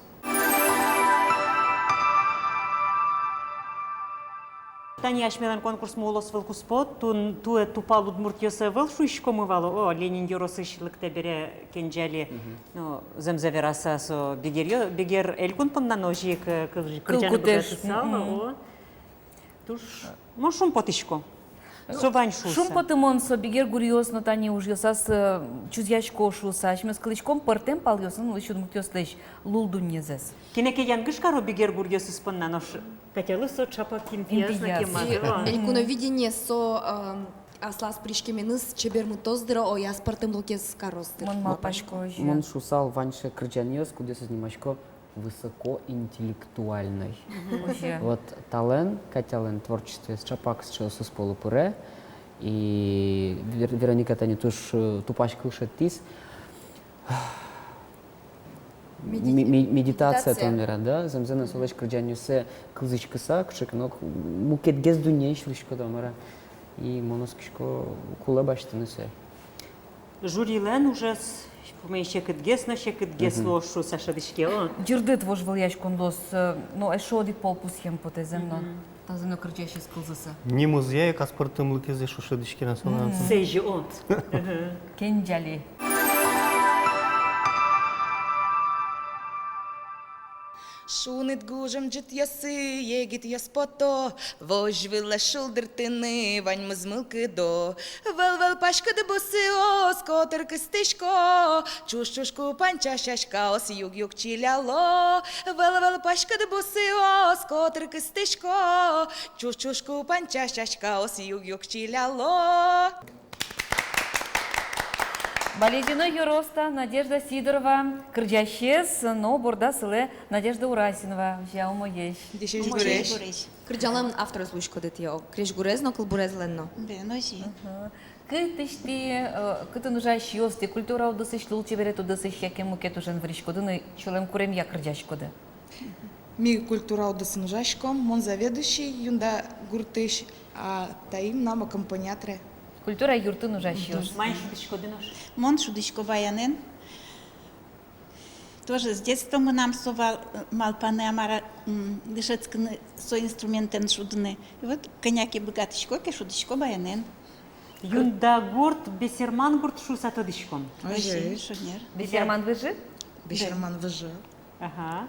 Тани ашмелан конкурс молос вылкуспот, туе тупал удмурт йосы выл шуишко мывало. О, Ленин йоросышлык тебере кенджали. Ну, земзавераса со бигер элькун поннан ожик кырджаны бузатысал. О, туш, мон шум потышко. Совань шуса. Шум потымон со бигер гуриос, но тани уж йосас чузяшко шуса. Шмес кылычком пыртем пал йосын, лыщу удмурт йослыш лулдун незес. Кинеке янгышкаро бигер гурьосы споннан ош. Катялы со чапак кимпиясна кемазыва. Елкуновидение со аслас пришкеменыз чебермутоздыра о яспартым лукес каростыр. Мон малпашко ожи. Мон шусал ваньше кырджаньос, куда снимашко высокоинтеллектуальной. Вот талент, катялен творчестве с чапак с часу с полупуре. И Вероника Тани туш тупаш кылшаттис. Медитация тонера, да? Замзена солеш кырджаньосе кылзычкыса, кшыкнок мукет гез дунья шлышко домара. И моноскишко кула баштынысе. Журилен уже помещекет гес на щекет гес лошу сашадышке. Джурдет вож выльяш кондос, но эшо одик полпусхем потеземно. Тазено кырджаши скылзыса. Не музей, кас пыртам лыкезе шушедышки на солнце. Сейжи он. Кенджали. Шунит гужем джит ясы, егит яспото, вож вилла шулдыртыны, вань мызмылкы до. Вел пашка де босио, скотер кыстышко, чуш-чушку панча шашка, ос юг-юг чиляло. Вел пашка де босио, скотер кыстышко, чуш-чушку панча шашка, ос юг-юг чиляло. Балетино Юроста, Надежда Сидорова, Кырджащес, но борда сыле Надежда Урасинова. Взял моеш. Дешеш гуреш. Кырджалам автор звучко детио. Креш гурезно, кыл бурезленно. Бе, носи. Cât știi, cât în ușa și eu, de cultura o dăsă și lul ce vere tu dăsă și iache muchetul și în vrișcodă, noi ciolem curem ia cârgeașcodă. Ми культура да се ножашком, мон заведующий, юнда гуртыш, а таим нам акомпаниатре. Cultura iurtă în ușa și eu. Mai și дышкодынош. Мон шудичко ваянен. Тоже с детства мы нам совал малпаны амара дышецкны со инструментен шудны. И вот коняки богатышко, ке шудичко ваянен. Юнда гурт, бесерман гурт шуса тодышком. Ожи, шуднер. Бесерман выжи? Бешерман выжи. Ага.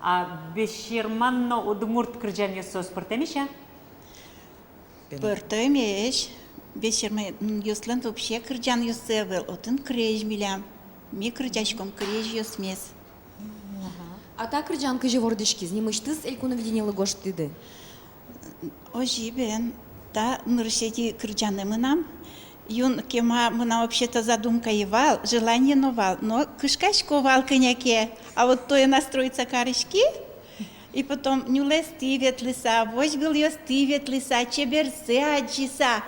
А бешерманно удмурт кырджан ёсос пыртемиша? Пыртемеш. Бешерман ёслен вообще кырджан ёсевел. Отын крэж милям. Ми кырджашком крэж ёсмес. А та кырджан кыжы вордышки, знимыштыз элькуны виденелы гоштыды. Ожи бен. Да, ныршети кырджаны мынам. Юн кема мына вообще-то задумка евал, желание новал, но кышкашко вал коняке, а вот то и настроится карышки, и потом нюлес тивет лиса, вось был ёс тивет лиса, чеберсе аджиса.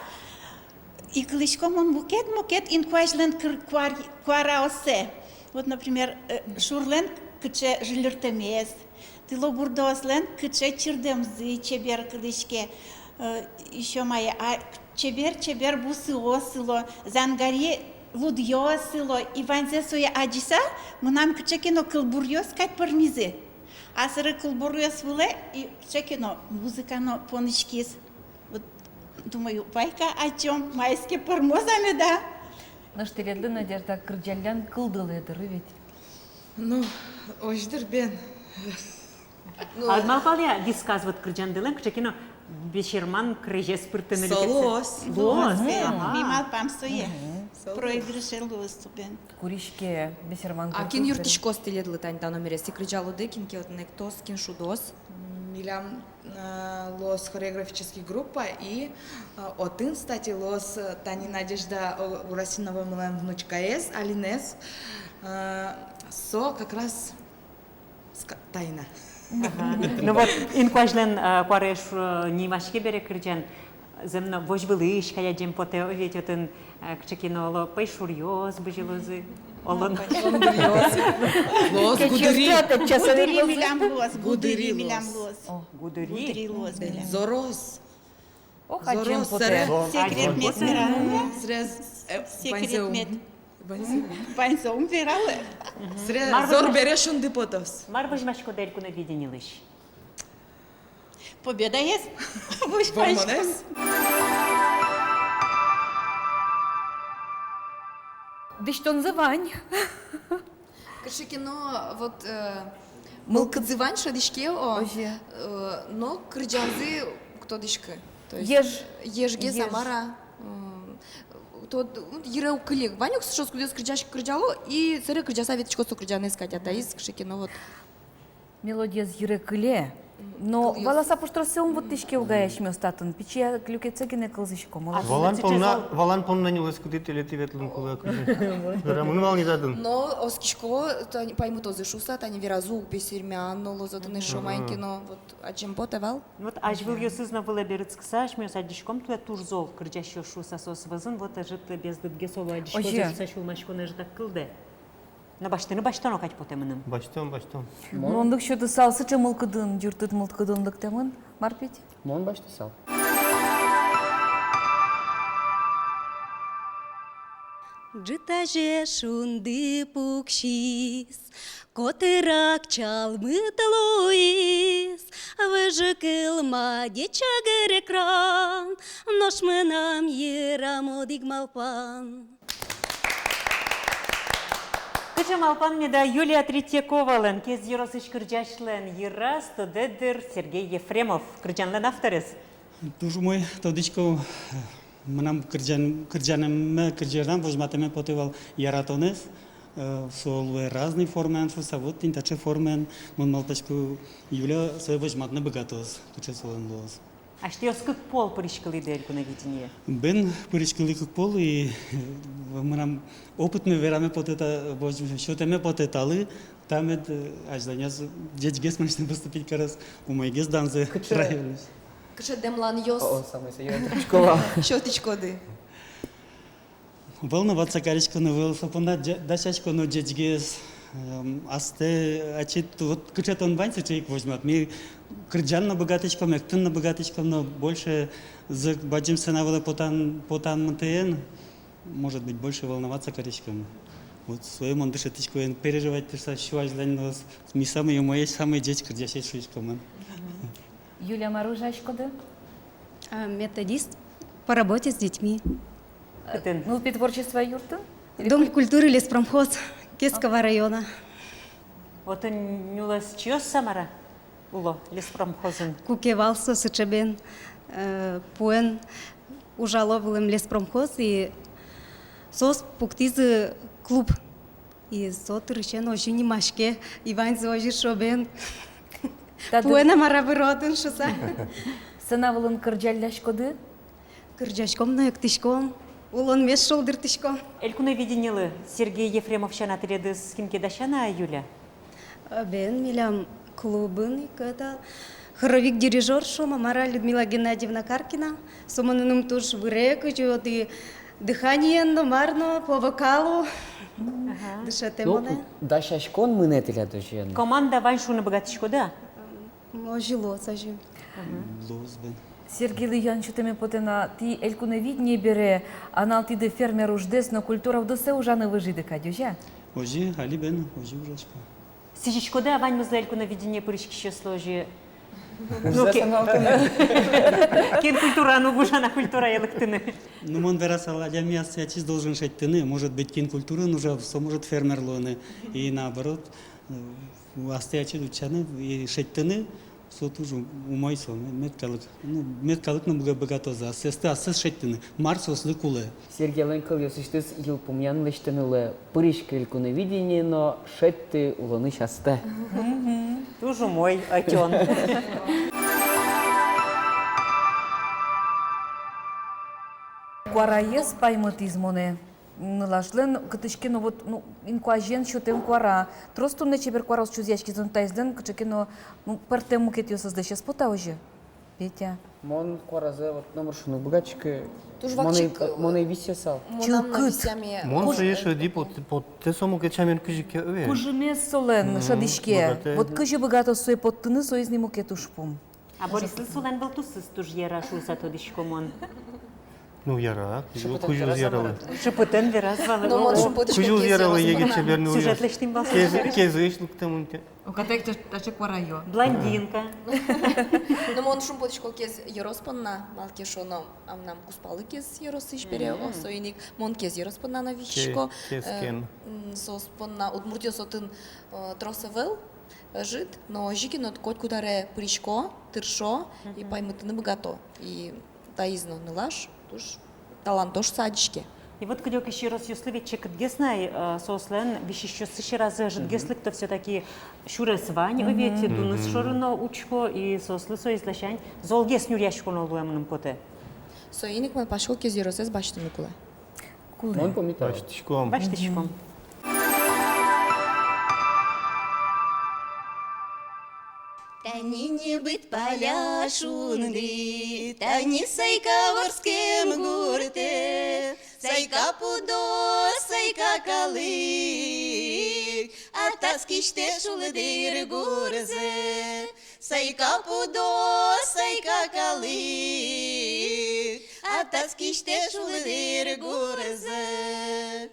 И клышком он мукет инкважлен квараосе. Вот, например, шурлен кыче жилертемес, тыло бурдослен кыче чирдемзы чебер клышке. Еще моя, а чебер бусыло сыло, зангари лудьё сыло, и ванзе соя аджиса, мы нам кчекино кылбурьё скать пармизы. А сыры кылбурьё свыле, и кчекино музыкано понычкис. Вот думаю, байка о чем? Майске пармозами, да? Nu știu, de Надежда Кырджалян кылдылы дыры ведь. Ну, ождыр бен. Малпалия дисказват кырджан дылен, кчекино бешерман крыжес пыртыны Солос. Лос. Ми малпам сое. Проигрыше лос бен. Куришке бесерман. А кин юртишко стиледлы тань номерести крыджалуды, кин кет нектос, кин шудос. Милям лос хореографический группа и отын, кстати, лос Тани Надежда Урасинова мылам внучка эс, Алинес, со как раз тайна. Ну вот, инкважлен пареш нимашке бере кырджан, земно вожбылыш, кая джем поте овет отын кчекиноло, пайшурьоз быжилозы. Олон. Лос, Гудыри милям лос. Гудыри лос. Гудыри лос. Зорос. Ох, а чем поте? Секрет мет мирала. Секрет мет. Панзом верала. Зор береш он депотовс. Мар божмашко дельку на виденилыш. Победа есть. Бормонес. Дыштон Вань. Кышыкино вот мылкыдзывань шадышке о, но кырджанзы кто дышкы? Ежге Самара. То ере укылек. Ванюк что скудес кырджало и царе кырджаса веточко со кырджаны искать, а таис кышыкино вот. Мелодия с ере кыле. Но валаса поштросеум вот тишке угаяш мёстатын. Пичия клюкецегине кылзышко. Валан помна не лескудители тивет лункула. Рамун вал не дадын. Но оскишко пойму то зашуса, тани веразу бесермян, но лозотны шумайкино вот а чем потевал? Вот аж был ёсызна вылеберыцксаш, мёс адишком туя турзол кырджащо шуса сос вазын, вот ажыт без дыдгесова адишко зашуса шулмашко неждак кылды. На баштан окать потемыным. Баштан. Мондук шуды салсы чымылкыдын, журтыт мылкыдындык темын, Марпить? Мон башты сал. Житаже шунды пукшис, котырак чалмытылуис, выжыкылма дечагыр экран, ношмынам ерамодик малпан. Кыча малпан меда Юлия Третьяковален, кез еросыш кырджашлен, ерас тодедыр Сергей Ефремов, кырджанлен авторес. Душу мой, тодичко, манам кырджанем кырджердан, возьматеме потевал яратонес, солуе разные формы, а вот интаче формы, мон малтачку Юля свой возьматне богатос, туче солен лос. А что как пол поришкали дельку на видение? Бен поришкали как пол и манам опыт мы вераме потета, что теме потетали, там это аж за нас дети гес можно поступить как раз у моей гес данзе траились. Кыше демлан йос. О, самое серьезное. Школа. Щеточко ды. волноваться каричка на выл, сопона дачачка на джеджгес. Асте, ачит, вот куча он вань человек возьмет. Мы кырджан на богаточком, эктын на богаточком, но больше за баджим сенавала потан МТН, может быть, больше волноваться каричком. Вот своим он дышит, переживать, что щуаж для нас. Мы самые, мои самые дети, кырджащие шуичком. Юлия Маружачко, да? Методист по работе с детьми. Ну, творчество юрта? Дом культуры леспромхоз Кесского района. Вот он нюлас чьё самара уло леспромхозен? Кукевался сычебен пуэн ужаловылым леспромхоз и сос пуктизы клуб. И сот рычен ожи немашке Иван зожи шобен. Пуэна маравыротын шуса. Сынавылын кырджалляшкоды? Кырджашком на эктишком. Улон меш шолдыртышко. Элькуна виденилы Сергей Ефремов шана тиреды с кимке дашана, Юля? Бен милям клубын кыта. Хоровик дирижер шома Мара Людмила Геннадьевна Каркина. Соманыным туш вырек, и дыхание марно по вокалу. Дышате моне. Дашашкон мынетиля дожен. Команда ваншуны богатичко, да? Можило сажим. Сергей Ильянович, ты мне потена, ты элькуна виднее бере, анал ты де фермер уждес, но культура вдосе ужаны выжиды кадюжа. Ожи, али бен, ожи ужашко. Сижичко, да, вань муза элькуна видение пырышки еще сложи. Кен культура, ну бужана культура елыктыны. Ну, мон верасал, а я мясо я чиз должен шать тыны, может быть, кен культура, нужно, все может фермер лоны. И наоборот, астеячи учаны и шать тыны, все тоже умой сон, меткалык нам богато за, асес шать тыны, марс ослы кулы. Сергей Ленков, если что, ил помнян лештенылы пырышка элькуна видение, но шать ты улоны шасте. Тоже мой отен. Куараес пайматизмоне. Налажлен катышкино вот ну инкуажен шутем куара. Тросту не чебер куара с чузячки зонтайзден катышкино ну партему кетио создаща спота уже. Петя. Мон куаразе вот номер шуну богачка. Тужвакчик. Моне висесал. Мон шееш ди под те само кечамен кыжике өве. Кужиме солен шадишке. Вот кыжи богато суе подтыны соизнему кетушпум. А Борис Лысулен был тусыс туж ера шуса тодишко мон. Ну яра, кужуз яралы. Шепотен виразвалы. Но мон шепотышко Кужуз яралы еге чеберни уяс. Сюжет лештим балса. Кезыш луктамунте. У катек таче куарайо. Блондинка. Но мон шумпотышко кез ероспанна, малке шоно нам куспалы кез еросыш бере осойник, мон кез ероспанна на вишко. Кезкен. Соспанна удмуртио сотын тросевел. Жит, но жикино кот кударе пришко, тыршо и поймутыны богато. И таизно нылаш, туш талант тош садишке. И вот когда еще раз юсловить чек геснай сослен, вещи еще раз жидгеслик, то все-таки шуресвань, овете, дунус шорно учко и сослы соизлащань, золгес нюряшко нолуемным поте. Соиник мы пошел кезиросес баштыны куле. Мон помитал. Баштичком. Баштичком. Тани не быть поляшунды, тани сайка ворским гурте, сайка пудо, сайка калык, а таскиште шулдыр гурзе, сайка пудо, сайка калык, а таскиште шулдыр гурзе.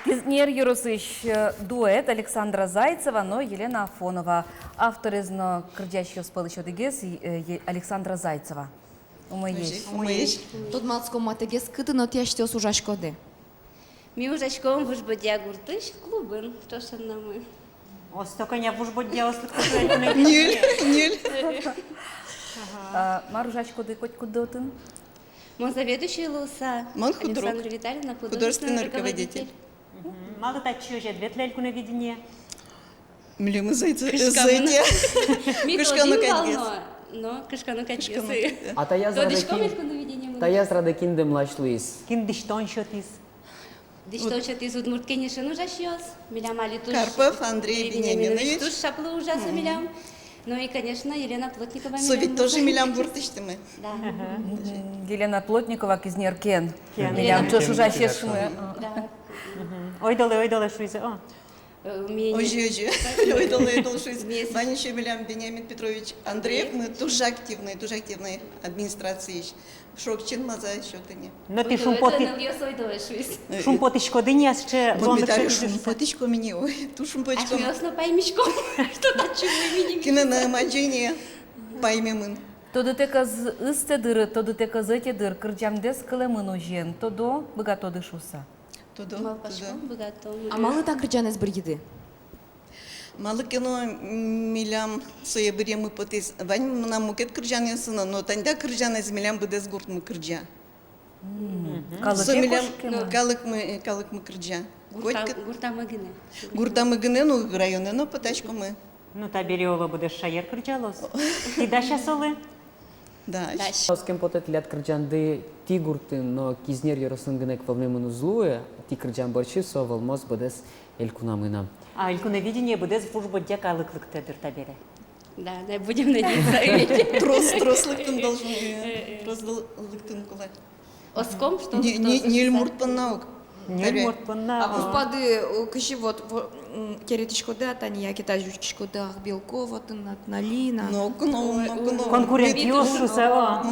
Кизнер Юросыш дуэт Александра Зайцева, но Елена Афонова. Автор из крдящего спалыша дегес Александра Зайцева. Умеешь? Тут малцком матегес кыты, но тяжте осужашкоды. Ми ужашком вужбодя гуртыш клубын, тошанна мы. Остолько не вужбодя ослык. Нюль. Маружачкоды хоть куда-то? Мон заведующий Луса. Мон худрук. Александра Витальевна, Художественный руководитель. Мало так чужие, две тлельку на видение. Млюмы зайцы. Кышкану кадгес. Но кышкану кадгес. А та я зрада киндем лаш Луис. Киндиштон шотис. Дишточат из Удмурткени шену жашьёс. Милям али туш. Карпов Андрей Вениаминович. Туш шаплы ужаса милям. Ну и, конечно, Елена Плотникова. Совет тоже милям буртыштымы. Да. Елена Плотникова кизнеркен. Кен. Милям чошужа шешмы. Ойдолы шуйзе. О. Ожи. Ойдол шуйз. Ваня еще милям Бениамин Петрович Андреев, мы тоже активные администрации. Шокчин маза счетыне. Но ти шумпотичко диняс че Бомбитари шумпотичко мені, ой, ту шумпотичко. Ашмёсно поймишко, что на чему имени. Кина на маджине поймемын. Тоды тека з истедыры, тоды тека зетедыр, кырджамдес кылемын ожен, тодо быгато дышуса. Тодо. А мало так кырджанес бір еді? Малы кино милям соя берем потез. Вань на мукет кырджан сына, но танда кырджан из милям будес гурт мы кырджа. Калык мы кырджа. Гурта мы гыне, ну районы, но потачку мы. Ну та бериола будеш шаер кырджалос. Ти даша солы? Да. С кем потет лет кырджанды ти гурты, но кизнер яросын гынек волнемын узлуе, ти кырджан борчи совал мос будес элькунамына. А элькуновидение будес фужбоддя калыклыктедыр табере. Да, будем надеяться. Трос лыктын должен. Трос лыктын кулай. Оском, что? Не эльмурт паннаук. А господи, кыши вот теоретичко да, Таня, китайчко да, Белкова, Налина. Конкурент Йошуса.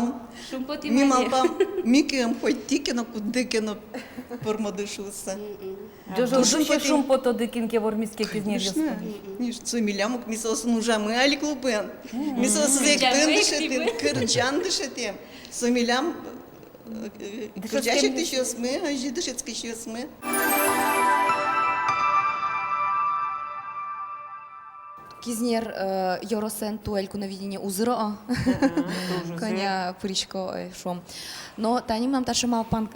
Ми малпам, микем хоть тикено, кудыкено формадышуса. Шумпото дыкинке вормиске кизнерьёс. Нишцу милямук мисос нужамы али клубен. Мисос вектын дышетем, кырджан дышетем. Сумилям кырджачек дышес мы, ажи дышецкий шес мы. Кизнер Йоросен туэльку на видение узыра, коня пыричко шом. Но таним нам ташы малпан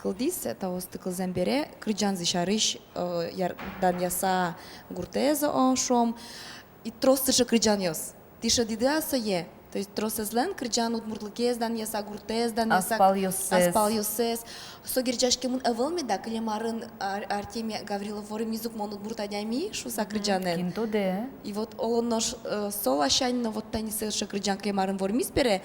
кылдис, это остыкл зембере, крыджан зишарыш, дан яса гуртеза шом, и тростышы крыджан йос. Тиша дидеаса е. То есть тросезлен крыджан удмуртлыкез дан яса гуртез, дан яса аспал йосес. Согирчашки мун эвелми да клемарын Артемия Гаврилов воремизук мон удмуртадями шуса крыджанен. Кинтоде. И вот он наш солашань, но вот тани сэша крыджан клемарын воремиз бере,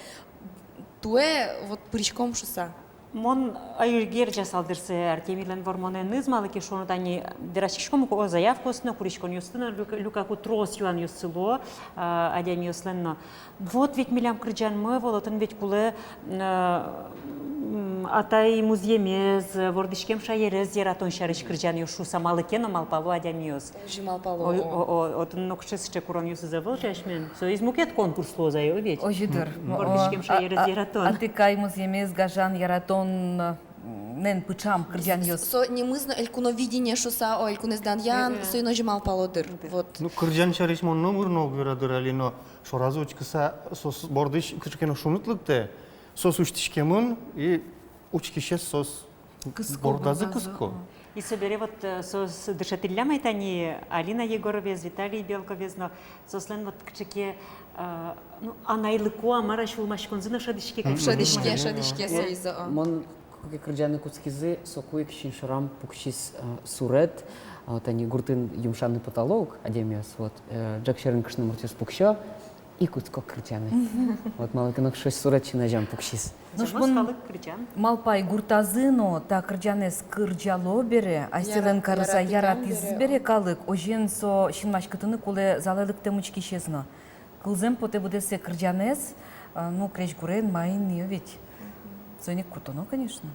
туе вот пыричком шуса. Мон айыргер жасалдырсы Артемийлен вормонен нызмалы ки шону тани дырашкишкому ко заявкосына куричкон юстына люкаку трос юан юсыло адями юсленно. Вот ведь милям крыджан мы волотын ведь кулы атай муземез вордышкем шаерез яратон шарыш крыджан юшу самалы кено малпалу адями юс. Жималпалу. Отын нокшес чекурон юсы завыл жашмен. Со измукет конкурс лозай ведь. Ожидыр. Вордышкем шаерез яратон. Атыкай муземез гажан яратон нен пычам крыджан йос. Со немызно элькуновидение шуса, о элькунездан ян, со ино жималпалодыр. Вот. Ну кырджан шарыш мон номер ногырадыр алино. Шоразу учкыса сос бордыш кычкено шумытлыкте. Сос уштишкемын и учкишес сос бордазы кыско. И собере вот сос дышатылям айтани Алина Егоровез, Виталий Белковез, но сослен вот кчеке ну анайлыку амара шулмашконзына шадишке. Шадишке соиза. Мон кырджаны куцкизы сокуик шиншарам пукшис сурет, тани гуртын юмшанный потолок, адемиас вот джакшерин кышны муртис пукша. И куцко кырджаны. Вот малыкынок шесть сурет чинажам пукшис. Малпай гуртазыно та кырджанес кырджало бере, айселен карыса яратиз бере калык, ожен со шинмашкытыны куле залылык темучки шезно. Кылзем поте будесе кырджанес, ну креш гурен майын не ведь. Соник кутоно, конечно.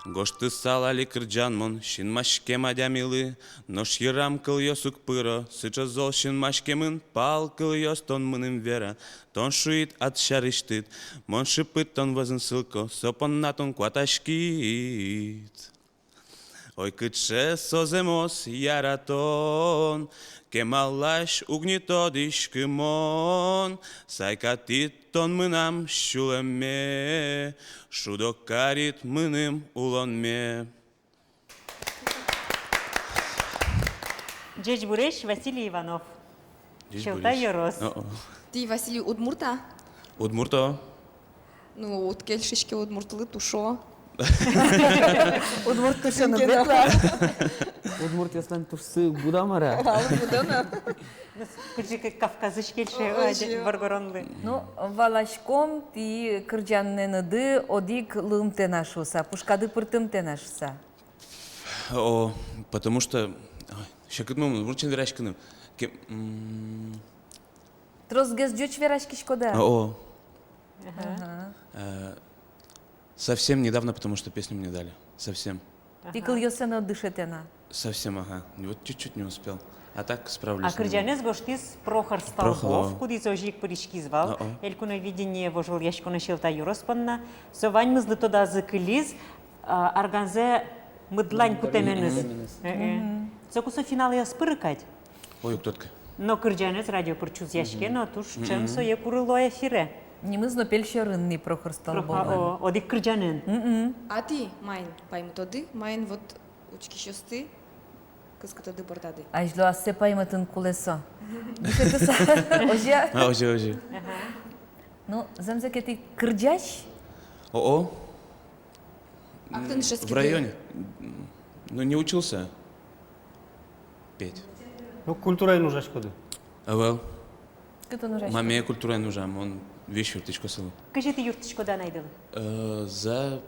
Гошты салали кырджанмон, шин машкем адямилы, но ширам кыл йосук пыро, сыча зол шин машкемын, пал кыл йос тон мыным вера, тон шуит от шарыштыт, мон шипыт тон возын сылко, сопон натон куаташкит. Ой, кытше соземос яратон, кемалаш угнетодиш кымон, сайкатит тон мынам шулеме, шудокарит мыным улонме. Джеч Буреш, Василий Иванов. Челта Йорос. Ты, Василий, удмурта? Удмурто. Ну, уткельшишки удмуртлы тушо. Удмурт тушыны бетла. Удмурт яслан турсы будамара. Кыржы Кавказыш келші баргоронлы. Ну, валашком ти кырджанныды одик лым тенашуса, пушкады пыртым тенашуса. О, потому что... Шакытмым, вурчен верашкыным. Трозгез джуч верашки шкода. О. Совсем недавно, потому что песню мне дали. Совсем. Ти кыл йосена дышетена. Совсем, ага. Вот чуть-чуть не успел. А так справлюсь. А кырджанез гоштис Прохор Столбов, куди зожик пыришки звал. Элькуно видение вожил яшкуно шилта юроспанна. Совань мызлы тода зыкылиз, арганзе мыдлань кутеменез. Сокусо финал я спырыкать. Ой, кто-то. Но кырджанез радио пырчуз яшке, но туш чем со я курыло эфире. Не мызно пельшерынный Прохор Столбов. Одик кырджанен. А ти, майн, пайм тоды, майн вот учки шосты, кыската ды бортады. Ажло асе пайматын кулесо. Дышетеса. Ожа. Ожи. Ну, замзаке ты кырджаш? О. А кто нишески? В районе. Ну, не учился петь. Ну, культура нужна шкода. Авел. Кто нужна? Маме культура нужна, он вещи юртичко сылу. Кажи ты юртичко да найдел? За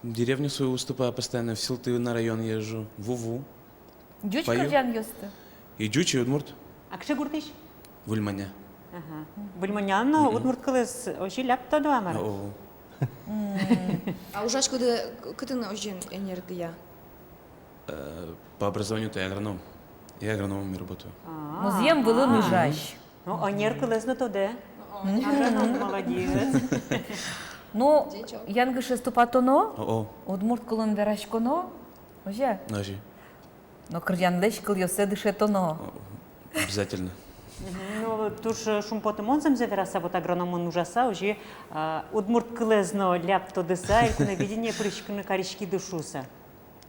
деревню свою выступаю постоянно, в Силты на район езжу, в Уву. Джуч кырджан йосты. И Джуч, и Удмурт. А кше гуртиш? В Ульмане. Бульманян, но Удмурт кылыз ожи ляпта дуамар. А ужашку да кытын ожен энергия? По образованию-то я агроном. Я агрономом работаю. Музеем было нужаш. Ну, анер кылыз на тоде. Агроном молодец. Ну, янгыше ступатоно, О. Удмурт кылын верашконо, ожа. Ножи. Но кырджанлеш кыл йосе дышетоно. Обязательно. Ну, туш шумпоты монзам завераса, вот агрономон ужаса, уже Удмурт кылызно ляп тодыса, и куна видение прыщканы каришки дышуса.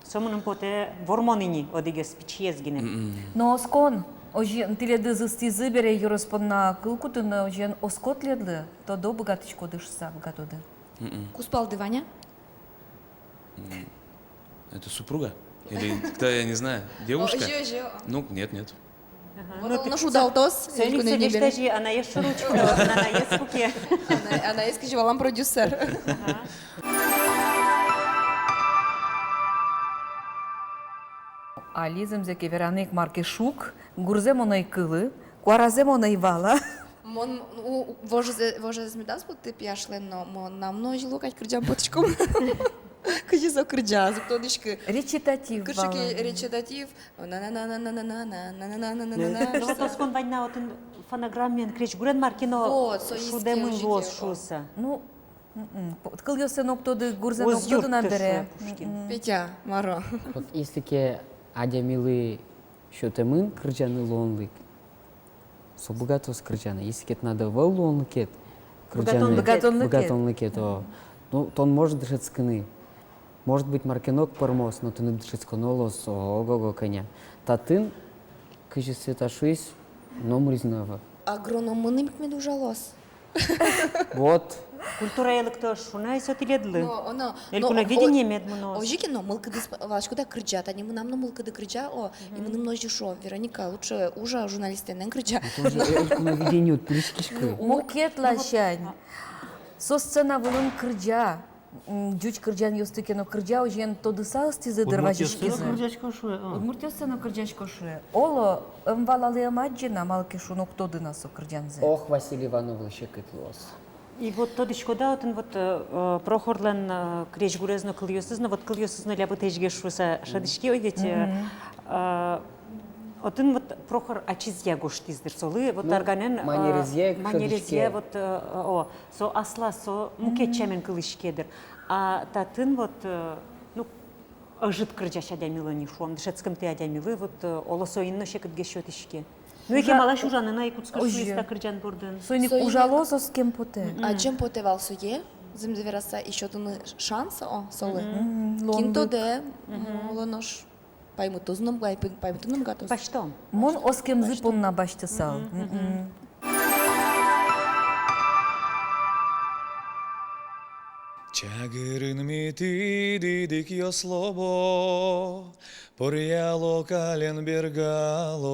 Соманым поте вормонини одиге спичьезгине. Но оскон, ожен тиледы зыстизы бере юроспонна кылкутыны ожен оскот ледлы, то до богатычко дышса богатоды. Куспалды Ваня? Это супруга? Или кто, я не знаю, девушка? Ожи. Ну, нет. Вот он ушудал тос. Она есть ручку, она есть куке. Она есть кижевалам продюсер. Ализм зеке вераник маркешук, гурзем онай кылы, куаразем онай вала. Мон воже змедас бу ты пяшлен, но мон нам ножи лукать кырджам потичком. Кыжи за кырджа, за ктодышкы. Речитатив вала. Кыршыки речитатив. На-на-на-на-на-на-на-на-на-на-на-на-на. Ну вот оскон вайна вот фонограммен крич гурен маркино шудемын лос шуса. Ну, кыл йосе ноктоды гурзем ноктоды набере. Петя, Маро. Вот если ке адямилы шотемын кырджаны лонлык, со богатос кырджаны. Если кет надо вал лонлыкет, богатонлыкет, ну, то он может дышать сканы. Может быть маркинок пармос, но ты не дышать сканолос, ого-го коня. Татын, кыжи светашусь, номер изнава. Агрономын медужалос. Вот. Культура елыкты шуна есе тиледлы. Но Элькуна видение медмуно. Ожикино мылкыды вашкуда кричат, они мы нам на мылкыды кричат, и мы множи шо. Вероника, лучше уже журналистен кричат. Тоже элькуна видение от пыльшкишкы. Мукет лащань. Со сцена вылын кырджа. Джуч кырджан йостыке, но кырджа ожен тодыса стизы дырважишкизы. Удмурт йостыно кырджашко шуе. Оло ымвалалы амаджина малкишу ноктоды насо кырджанзе. Ох, Василий Иванович, шекетлос. И вот тодышко да, вот Прохорлен креш гурезно кыльосызно, вот кыльосызно ляпы тежге шуса шадышки ойдете. Отын вот Прохор ачизья гоштиздер солы, вот арганен манерезья вот со асла со мукетчамен кылышкедер. А татын вот ну ажит кырджаш адямилы не шуам, дышецким ты адямилы вот олосоинно шекет гешотишке. Ну и малаш ужаны на якутска шуиста кырджан бурдын. Сойник ужало со с кем поте. А чем поте валсуе? Земзевераса еще тыны шанса о солы. Кинто де лонош. Паймутузным, паймутузным готов. Баштом. Мон оскем зипон на баште сал. Чагырын мити дидик йослобо, порьяло кален бергало.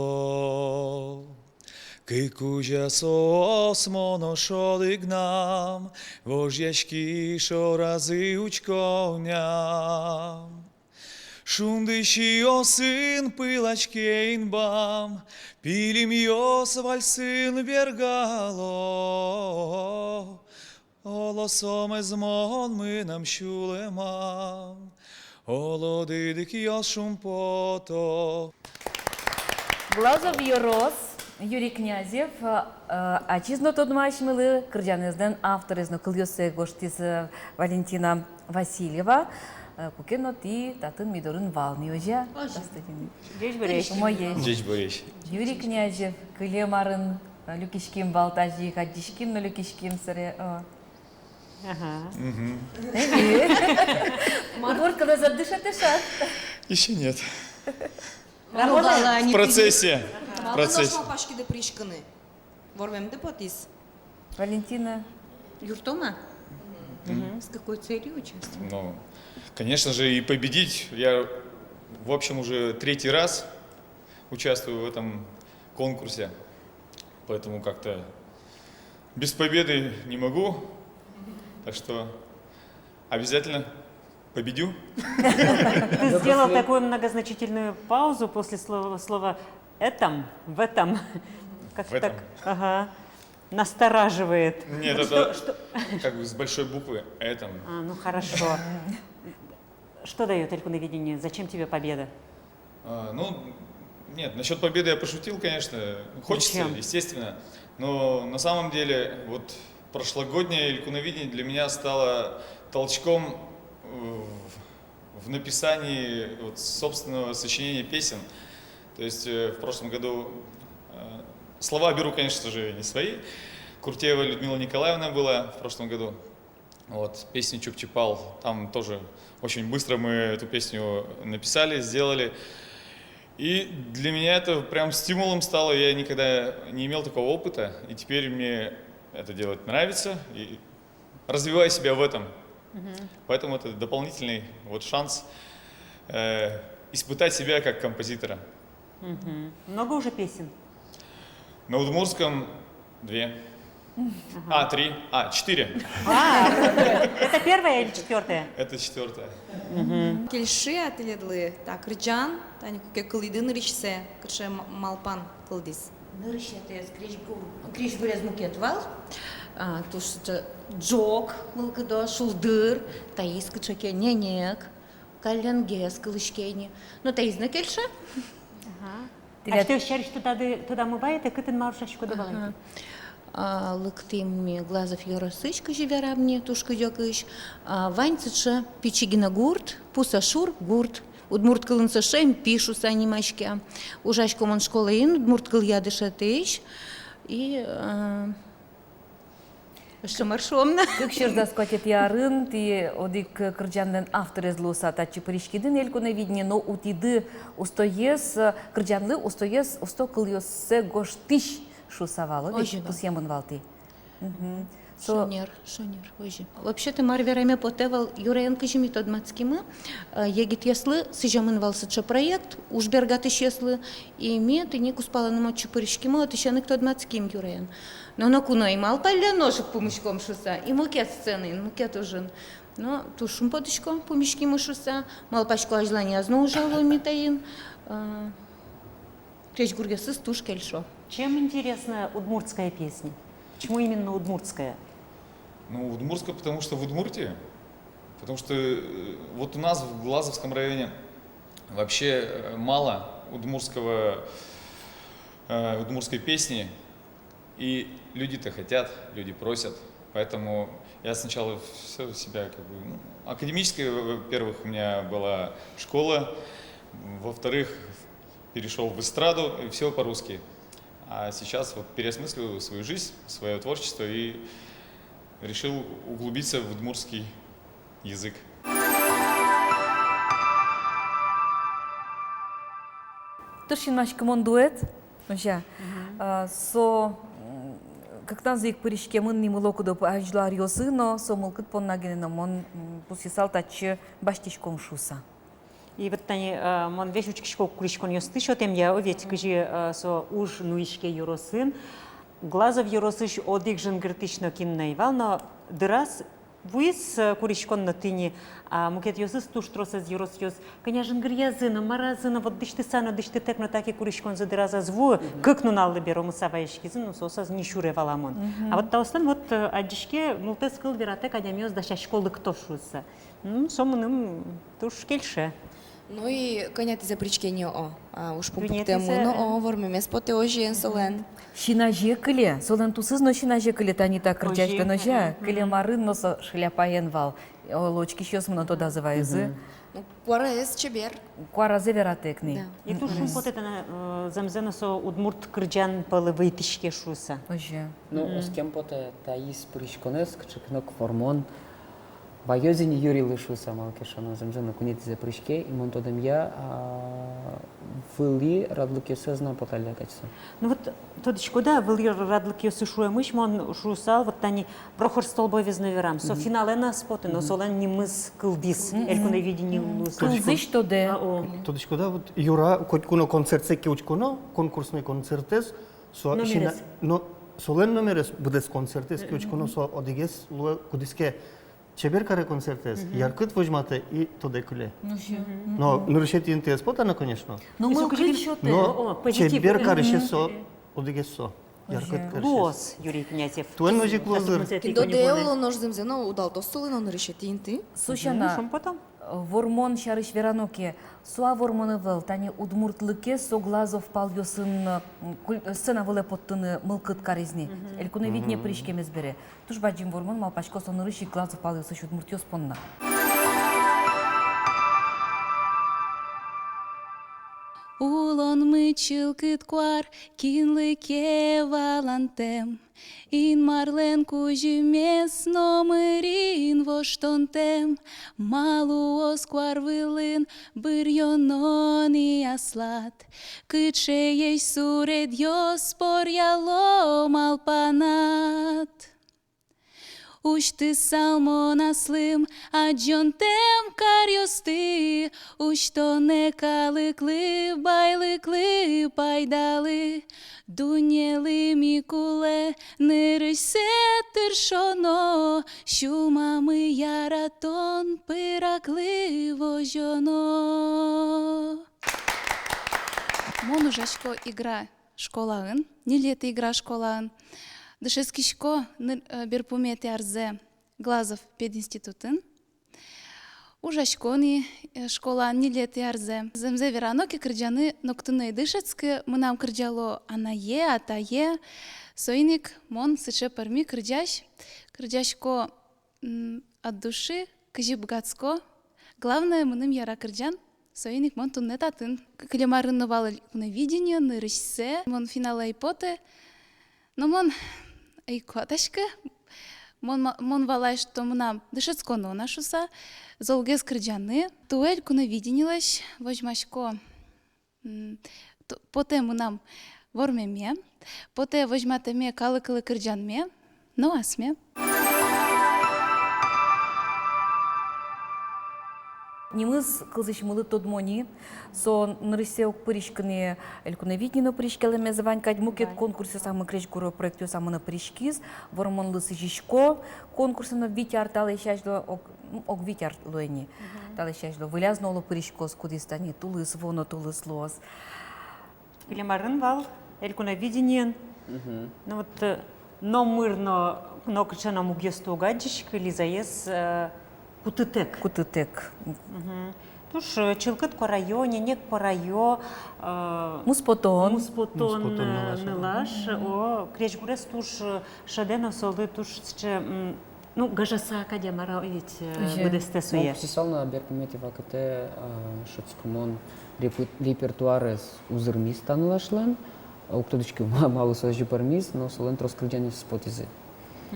Кикужа сосмоно шодигнам, вожьячки шорази учковням. Шундыщи осын пылачкейнбам, пилим йос вальсын бергало. Олосом ezmon мынам шулемам, олодидик йос шумпото. Глазов Йорос, Юрий Князев, отчизно тодмашмылы, кырджаныздың авторызны кылйосы гоштиз Валентина Васильева, кукено ти татын мидорын волнюжа. Жеж береш. Жеж береш. Юрий Князев, кылемарын люкишким балтажи, гадишким, но люкишким сыре. Ага. Подворка задышат. Еще нет. Работаем? В процессе. В процессе. Пашки да пришканы. Ворвем да потис. Валентина. Юртома? С какой целью участвует? Ну, конечно же, и победить. Я, в общем, уже 3-й раз участвую в этом конкурсе. Поэтому как-то без победы не могу. Так что обязательно победю. Ты сделал такую многозначительную паузу после слова «этом», «в этом». Как-то так, ага, настораживает. Нет, это как бы с большой буквы «этом». А, ну хорошо. Что дает элькуновидение? Зачем тебе победа? Нет, насчет победы я пошутил, конечно. Хочется, естественно. Но на самом деле, вот прошлогоднее элькуновидение для меня стало толчком в написании собственного сочинения песен. То есть в прошлом году слова беру, конечно же, не свои. Куртеева Людмила Николаевна была в прошлом году. Вот, песню «Чуп-чипал». Там тоже очень быстро мы эту песню написали, сделали. И для меня это прям стимулом стало. Я никогда не имел такого опыта. И теперь мне это делать нравится. И развиваю себя в этом. Поэтому это дополнительный шанс испытать себя как композитора. Много уже песен? На удмуртском 2. 3. 4. Это первая или четвертая? Это 4-я. Кельши ателедлы, так, рыджан, тани куке кылыдын ришсе, кырше малпан кылдис. Нырышете криш бурез мукетвал, туш джок мылкыдо шулдыр, таис кычаке ненек, каленгес кылышкени. Ну таизна кельше? А что счаришь туда мывает, и кытын маршашку добавляет? Лыктым глазов Йоросычка живера мне тушка дёкыш, ваньцыча пичигина гурт, пусашур гурт. Удмурт кылынса шем пишу санимашке. Ужашко мон школа ин, удмурт кыл ядышатыш. И что маршомна. Как щердас котет ярын, ты одик кырджандын автор излуса тачи паришкидын элькуновидение, но утиды устоес кырджанлы устоес усто кыльёссе гоштиш шусавало, ведь пусьемон валты. Шонер. Вообще-то Марвераме потевал Юренко жимит от Мацкима, егит яслы, сижамын валсыча проект, уж бергаты щеслы, и мет, и нику спала на мочу паришкима, от еще никто от Мацким Юрен. Но на куно имал паля ножик помышком шуса, и мукет сцены, мукет ужин. Но тушум подышко помышким шуса, мал пачку ажлания знову жалуй метаин, крещ гургесы стуш кельшо. Чем интересна удмуртская песня? Почему именно удмуртская? Ну, удмуртская, потому что в Удмуртии. Потому что вот у нас в Глазовском районе вообще мало удмуртской песни. И люди-то хотят, люди просят. Поэтому я сначала все себя академическая, во-первых, у меня была школа, во-вторых, перешел в эстраду, и все по-русски. А сейчас переосмысливаю свою жизнь, свое творчество и решил углубиться в удмуртский язык. Тышин машкамон дуэт, со Когда зик пришке мын не мылоку доп ажлар йосы, но сомылкыт поннагенена мон пусисал тачы баштишком шуса. И вот тани мон весь учкишко куришкон ёсты, что тем я овет кыжи со уж нуишке юросын, глазов юросыш одик жангыртышно киннаивал, но дырас вуис куришкон на тыни, а мукет ёсыс туш тросыз юрос ёс, конечно грязына, маразына, вот дышты сано, дышты текно таки куришкон за дыраза зву, как ну наллы берому саваешкизын, ну сосаз не шуре валамон. А вот таустан вот адишке мултес кыл вератек адямёс даша школы кто шуса. Ну, сомыным туш кельше. Ну и конят из запрещения уж по тему, но вормемес поте ожен солен. Шинаже кыле, солен тусыз, но шинаже кыле тани так кричать, но жа, кыле марын, но со шляпаен вал. Лочки щас мно то дазывайзы. Ну, куарез чебер. Куаразе вератекни. И туш вот это замзена со удмурт крджан половые тишке шуса. Оже. Ну, с кем поте таис пришконес, кчекнок формон. Байозини Юрий лишуса малкешано замзена кунит за прыжке, и мон тодем я выли радлуки сезна поталякаться. Ну вот тодичко да, выли радлуки сушуя мыш, мон шусал вот тани прохор столбой везнаверам. Со финале на споты, но солен не мыс кылдис, эльку на видении лус. Кылдис что да? Тодичко да, вот Юра, хоть куно концерт секи учкуно, конкурсный концертес, со шина, но солен номерес будет концертес ки учкуно со одигес луе кудиске. Чебер каре концертес, яркыт возьмате и то декуле. Но нуршети интес потана, конечно. Но мы кличоте. Но чебер каре шесо, одигесо. Яркыт каре. Лос, Юрий Князев. Туен мужик лозер. До деоло нождем зено удал то солено нуршети инты. Сушана. Шум потом? Вормон шарыш вераноке, суа вормоны вел, тани удмуртлыке со глазов палёсын сцена выле поттыны мылкыт каризни. Элькуны видне пришкемез бере. Туш баджим вормон малпачко сонырыш и глазов палёсы удмурт ёспонна. Улон мычылкыт куар, кинлыке валантем. Ин марлен кужимес номерин воштонтем. Малу осквар вылын бырьонон и аслат. Кытше ей суред йоспор яло малпанат. Ушты салмон аслым, аджонтем карьосты, ушто не калыклы, байлыклы, пайдалы, дунелы микуле, нырысе тыршоно, шумамы яратон, пыраклы вожоно. Мону жашко игра школаын, не лето игра школаын. Дышескишко берпумете арзе Глазов пединститутын. Ужашкони школа не леты арзе. Земзе вераноки кырджаны ноктыны дышецке мынам кырджало анае, атае. Сойник мон сыче парми кырджаш. Кырджашко от души, кыжи богатско. Главное мыным яра кырджан. Сойник мон туннетатын. Клемарын навалы видение, нырышсе. Мон финала ипоте. Но мон и коташка, мон валай, что мна дышецко но нашуса, золгес крыджаны, туэль куна виденилась, возьмашко, поте мнам вормеме, поте возьматеме калыкалы крыджанме, но асме. Немыз кылзыш мылы тодмони, со нырысеук пыришкыне элькуне виднино пыришкелеме заванькать мукет конкурсе самы креш гуро проекту самына пыришкиз, вормонлы сыжишко, конкурсына витяр талешажло ок витяр луэни, талешажло вылязно пыришкос кудистани тулыс воно тулыс лос. Клемарын вал, элькуне виденien, ну вот номырно нокчана мугесту гаджишка лизаес Кутытек. Кутытек. Туш чылкыт по районе, нек по райо. Муспотон. Муспотон нылаш. О, кречгурес туш шадена солы туш ну гажаса академара ведь будесте суе. Писал берпумете вакате шоцкумон репертуарес узырмис танылашлан. Уктодочки мало сожжи пармис, но солен троскрыджани спотизе.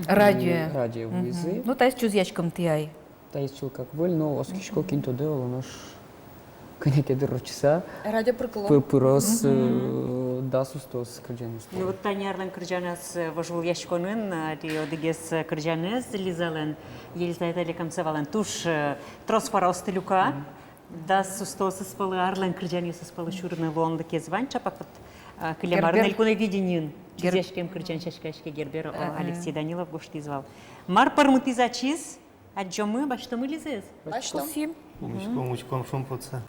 Радио. Радио визы. Ну, та есть чузячком ты ай. Та есть как воль, но оскишко кинто дело, наш конеке дорочса. Радио приколо. Пырос да сустос кырджанес. Ну вот Таня Арлен Кырджанес вожвул яшконын, рио дегес Кырджанес, Лизален, Елизавета Лекамцевален, туш тросфара остелюка, да сустос спалы Арлен Кырджанес спалы шурны лонды кезван, чапак вот Клемарын элькуны виденин, чизешкем Кырджан шашкашке Гербер Алексей Данилов гошти звал. Мар пармыты зачиз, а джомы баштомы лизез. Баштом. Умучком шумпутса.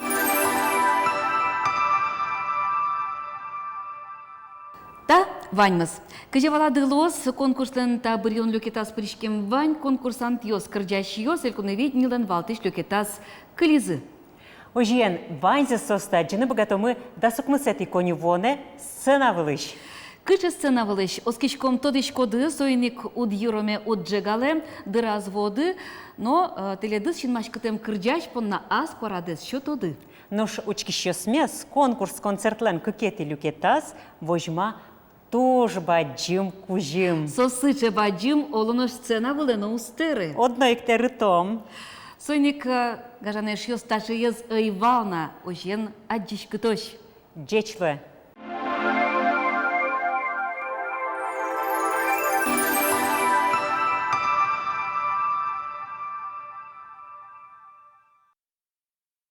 Та ваньмыз. Кыжевалады лос конкурстын та брион люкетас пришкем вань конкурсант йос кырджаш йос элькуневид нилен валтыш люкетас кылизы. Ожиен, ваньзе соста, джины богатомы да сукмысети кони воне сцена вылыш. Кычы сцена вылыш, оскишком тодышкоды, сойник уд юроме уд джегале, дыраз воды, но теледыс шинмашкытем кырджаш понна аз корадыз шотоды. Нош учкище смес, конкурс концертлен кыкети люкетас, вожма тоже баджим кужим. Сосыче баджим олонош сцена вылено устеры. Одно иктері том. Сойник гажанеш йос таши ез ыйвална, ожен аджиш кытош. Джечле.